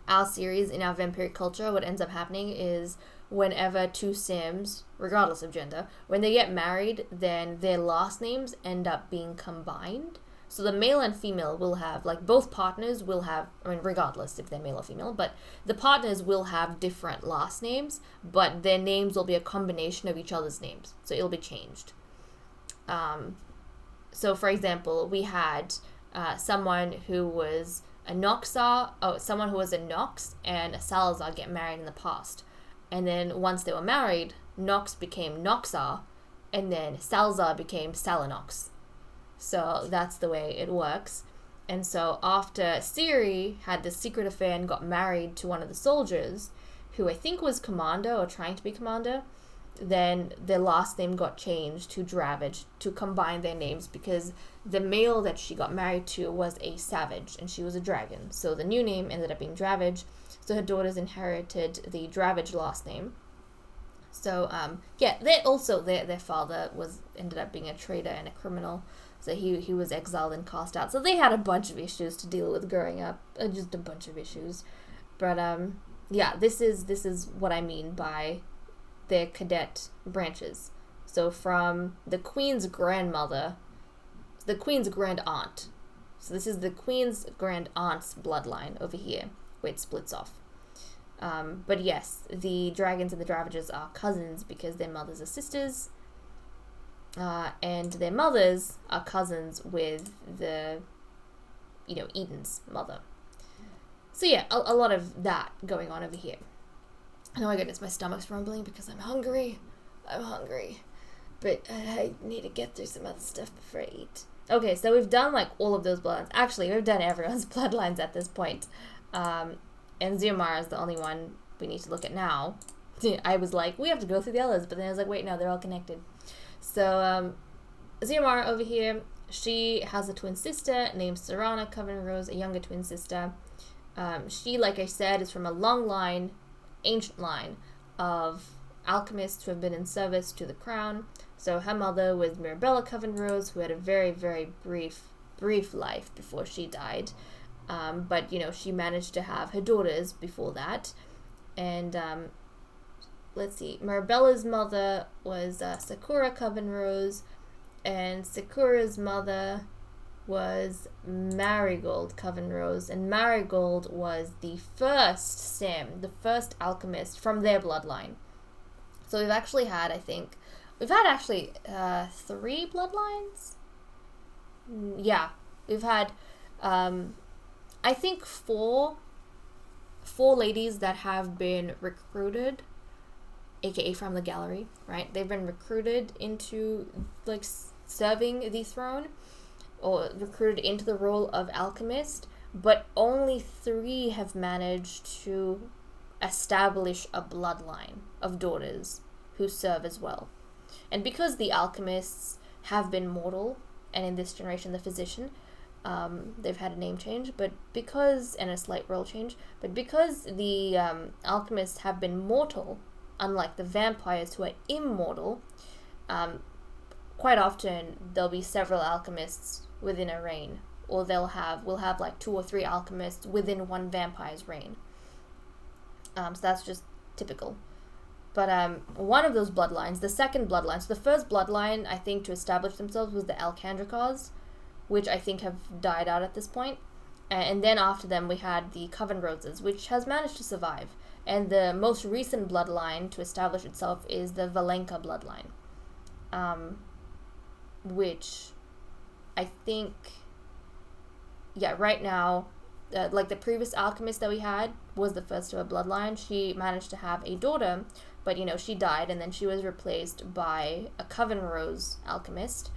our series, in our vampiric culture, what ends up happening is whenever 2 Sims, regardless of gender, when they get married, then their last names end up being combined. So the male and female will have, like, both partners will have, regardless if they're male or female, but the partners will have different last names, but their names will be a combination of each other's names. So it'll be changed. So, for example, we had someone who was a Nox and a Salazar get married in the past. And then once they were married, Nox became Noxar, and then Salazar became Salinox. So that's the way it works. And so after Ciri had this secret affair and got married to one of the soldiers, who I think was Commander or trying to be Commander, then their last name got changed to Dravage to combine their names, because the male that she got married to was a savage and she was a dragon. So the new name ended up being Dravage. So her daughters inherited the Dravage last name. So their father ended up being a traitor and a criminal. So he was exiled and cast out. So they had a bunch of issues to deal with growing up, just a bunch of issues. But this is what I mean by their cadet branches. So from the queen's grandmother, the queen's grand aunt. So this is the queen's grand aunt's bloodline over here, where it splits off. But yes, the dragons and the Dravages are cousins because their mothers are sisters. And their mothers are cousins with the, Eden's mother. So yeah, a lot of that going on over here. Oh my goodness, my stomach's rumbling because I'm hungry. But I need to get through some other stuff before I eat. Okay, so we've done, like, all of those bloodlines. Actually, we've done everyone's bloodlines at this point. And Xiomara is the only one we need to look at now. I was like, we have to go through the others, but then I was like, wait, no, they're all connected. So, Xiomara over here, she has a twin sister named Serana Coven Rose, a younger twin sister. She, like I said, is from a long line, ancient line of alchemists who have been in service to the crown. So her mother was Mirabella Coven Rose, who had a very, very brief life before she died. But, she managed to have her daughters before that. And, let's see, Mirabella's mother was Sakura Coven Rose, and Sakura's mother was Marigold Coven Rose, and Marigold was the first the first alchemist from their bloodline. So we've actually had, three bloodlines? Yeah, we've had, I think four ladies that have been recruited, aka from the gallery, right? They've been recruited into, serving the throne, or recruited into the role of alchemist, but only 3 have managed to establish a bloodline of daughters who serve as well. And because the alchemists have been mortal, and in this generation the physician, they've had a name change, and a slight role change, but because the alchemists have been mortal, unlike the vampires who are immortal, quite often there'll be several alchemists within a reign, or we'll have 2 or 3 alchemists within one vampire's reign. So that's just typical. But one of those bloodlines, the second bloodline, so the first bloodline, I think, to establish themselves was the Alcandricars, which I think have died out at this point. And then after them, we had the Coven Roses, which has managed to survive. And the most recent bloodline to establish itself is the Valenka bloodline, which I think, right now, the previous alchemist that we had was the first of a bloodline. She managed to have a daughter, but, she died, and then she was replaced by a Coven Rose alchemist.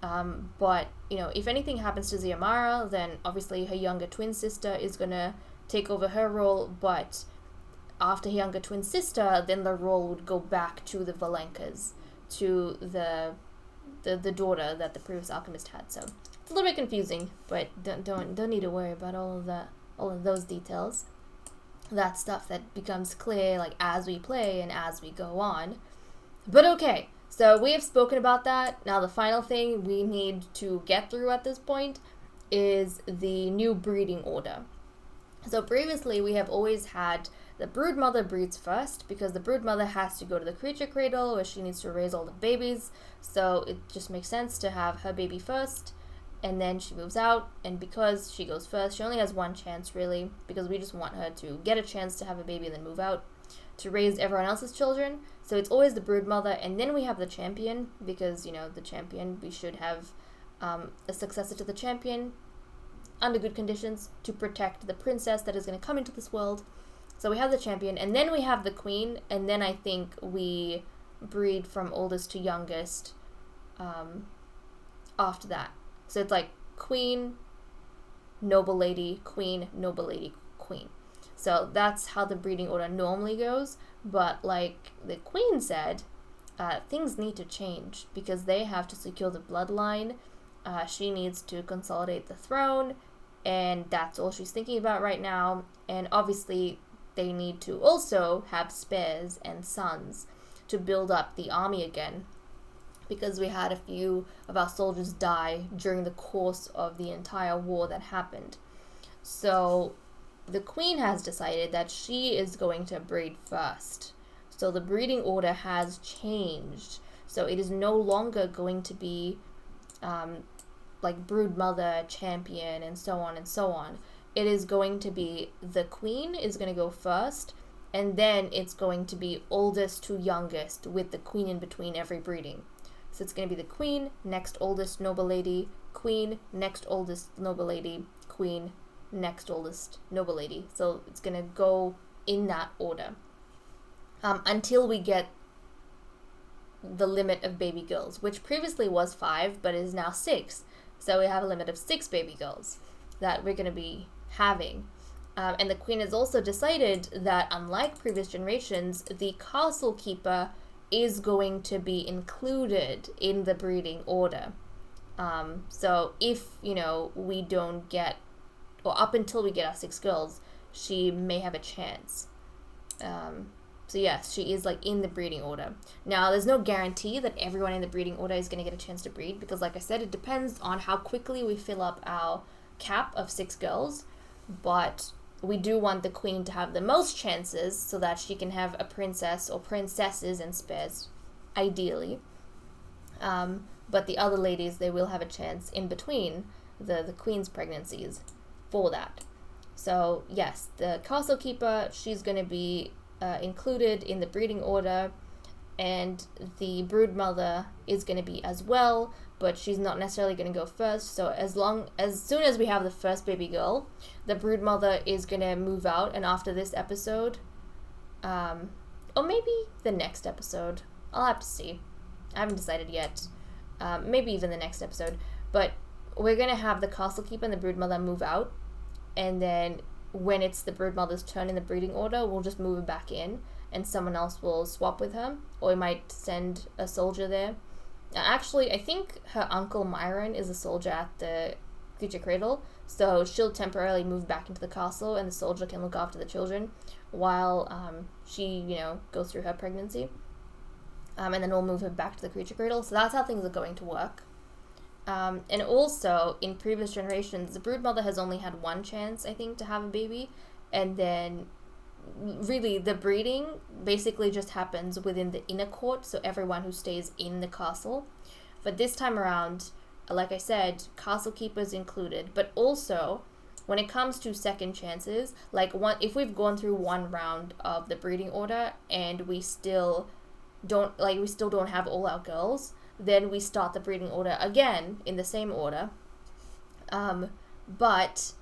But, if anything happens to Xiomara, then obviously her younger twin sister is going to take over her role, but after her younger twin sister, then the role would go back to the Valenkas, to the daughter that the previous alchemist had. So it's a little bit confusing, but don't need to worry about all of those details. That's stuff that becomes clear as we play and as we go on. But okay, so we have spoken about that. Now the final thing we need to get through at this point is the new breeding order. So previously we have always had the broodmother breeds first, because the broodmother has to go to the creature cradle where she needs to raise all the babies. So it just makes sense to have her baby first, and then she moves out. And because she goes first, she only has one chance, really, because we just want her to get a chance to have a baby and then move out to raise everyone else's children. So it's always the broodmother, and then we have the champion, because, the champion, we should have a successor to the champion under good conditions to protect the princess that is going to come into this world. So we have the champion, and then we have the queen, and then I think we breed from oldest to youngest after that. So it's queen, noble lady, queen, noble lady, queen. So that's how the breeding order normally goes, but like the queen said, things need to change because they have to secure the bloodline. She needs to consolidate the throne, and that's all she's thinking about right now. And obviously they need to also have spares and sons to build up the army again, because we had a few of our soldiers die during the course of the entire war that happened. So the queen has decided that she is going to breed first. So the breeding order has changed. So it is no longer going to be like brood mother, champion, and so on and so on. It is going to be the queen is going to go first, and then it's going to be oldest to youngest with the queen in between every breeding. So it's going to be the queen, next oldest noble lady, queen, next oldest noble lady, queen, next oldest noble lady. So it's going to go in that order until we get the limit of baby girls, which previously was 5 but is now 6. So we have a limit of 6 baby girls that we're going to be having. And the queen has also decided that, unlike previous generations, the castle keeper is going to be included in the breeding order. So if, we don't get, or up until we get our 6 girls, she may have a chance. So yes, she is like in the breeding order. Now, there's no guarantee that everyone in the breeding order is going to get a chance to breed, because like I said, it depends on how quickly we fill up our cap of 6 girls. But we do want the queen to have the most chances so that she can have a princess or princesses in spares, ideally. But the other ladies, they will have a chance in between the queen's pregnancies for that. So yes, the castle keeper, she's going to be included in the breeding order, and the brood mother is going to be as well, but she's not necessarily going to go first. So as soon as we have the first baby girl, the brood mother is going to move out, and after this episode, or maybe the next episode, I'll have to see. I haven't decided yet. Maybe even the next episode, but we're going to have the castle keeper and the brood mother move out, and then when it's the brood mother's turn in the breeding order, we'll just move her back in, and someone else will swap with her, or we might send a soldier there. Actually, I think her uncle Myron is a soldier at the creature cradle, so she'll temporarily move back into the castle, and the soldier can look after the children while she, goes through her pregnancy. And then we'll move her back to the creature cradle. So that's how things are going to work. And also, in previous generations, the brood mother has only had one chance, I think, to have a baby. And then, really, the breeding basically just happens within the inner court, so everyone who stays in the castle. But this time around, like I said, castle keepers included. But also, when it comes to second chances, if we've gone through one round of the breeding order and we still don't have all our girls, then we start the breeding order again in the same order. But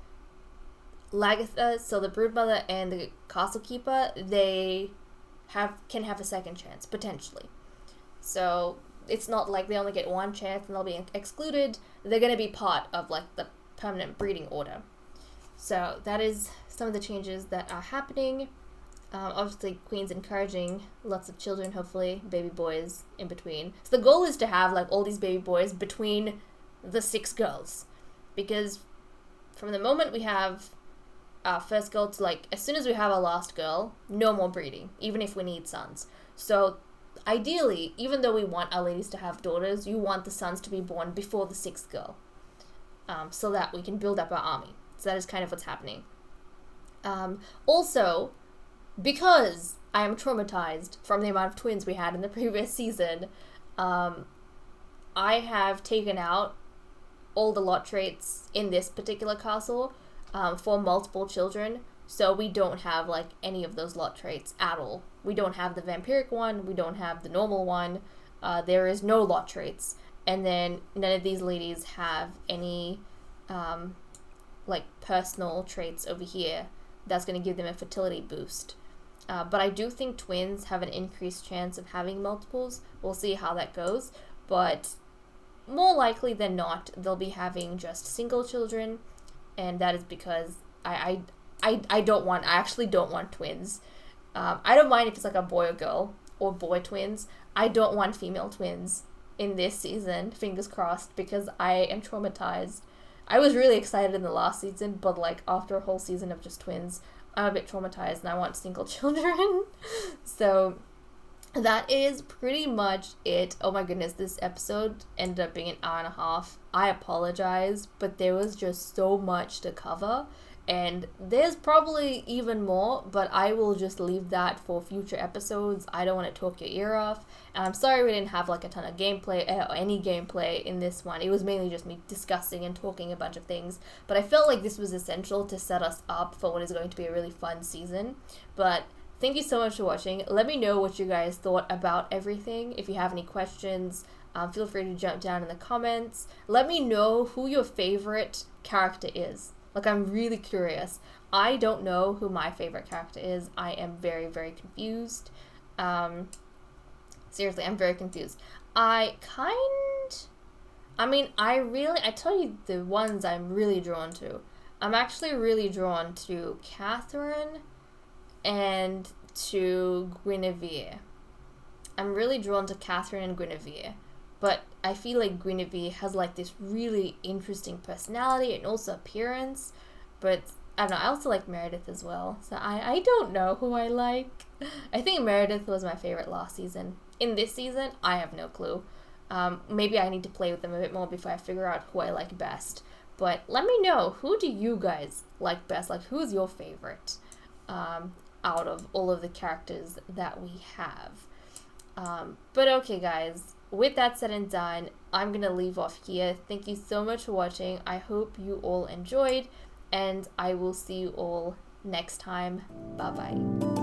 Lagatha, so the brood mother and the castle keeper, they can have a second chance potentially. So it's not like they only get one chance and they'll be excluded. They're going to be part of the permanent breeding order. So that is some of the changes that are happening. Obviously, Queen's encouraging lots of children, hopefully, baby boys in between. So the goal is to have, all these baby boys between the 6 girls. Because from the moment we have our first girl to, as soon as we have our last girl, no more breeding, even if we need sons. So, ideally, even though we want our ladies to have daughters, you want the sons to be born before the 6th girl. So that we can build up our army. So that is kind of what's happening. Also, because I am traumatized from the amount of twins we had in the previous season, I have taken out all the lot traits in this particular castle for multiple children, so we don't have any of those lot traits at all. We don't have the vampiric one, we don't have the normal one, there is no lot traits, and then none of these ladies have any personal traits over here that's going to give them a fertility boost. But I do think twins have an increased chance of having multiples. We'll see how that goes. But more likely than not, they'll be having just single children. And that is because I actually don't want twins. I don't mind if it's a boy or girl, or boy twins. I don't want female twins in this season, fingers crossed, because I am traumatized. I was really excited in the last season, but after a whole season of just twins, I'm a bit traumatized and I want single children. So that is pretty much it. Oh my goodness, this episode ended up being an hour and a half. I apologize, but there was just so much to cover. And there's probably even more, but I will just leave that for future episodes. I don't want to talk your ear off. And I'm sorry we didn't have a ton of gameplay, or any gameplay in this one. It was mainly just me discussing and talking a bunch of things. But I felt like this was essential to set us up for what is going to be a really fun season. But thank you so much for watching. Let me know what you guys thought about everything. If you have any questions, feel free to jump down in the comments. Let me know who your favorite character is. I'm really curious. I don't know who my favorite character is. I am very, very confused. Seriously, I'm very confused. I tell you the ones I'm really drawn to. I'm actually really drawn to Catherine and to Guinevere. I'm really drawn to Catherine and Guinevere. But I feel like Guinevere has this really interesting personality and also appearance. But I don't know, I also like Meredith as well. So I don't know who I like. I think Meredith was my favorite last season. In this season, I have no clue. Maybe I need to play with them a bit more before I figure out who I like best. But let me know, who do you guys like best? Like, who's your favorite out of all of the characters that we have? But okay, guys, with that said and done, I'm gonna leave off here. Thank you so much for watching. I hope you all enjoyed, and I will see you all next time. Bye bye.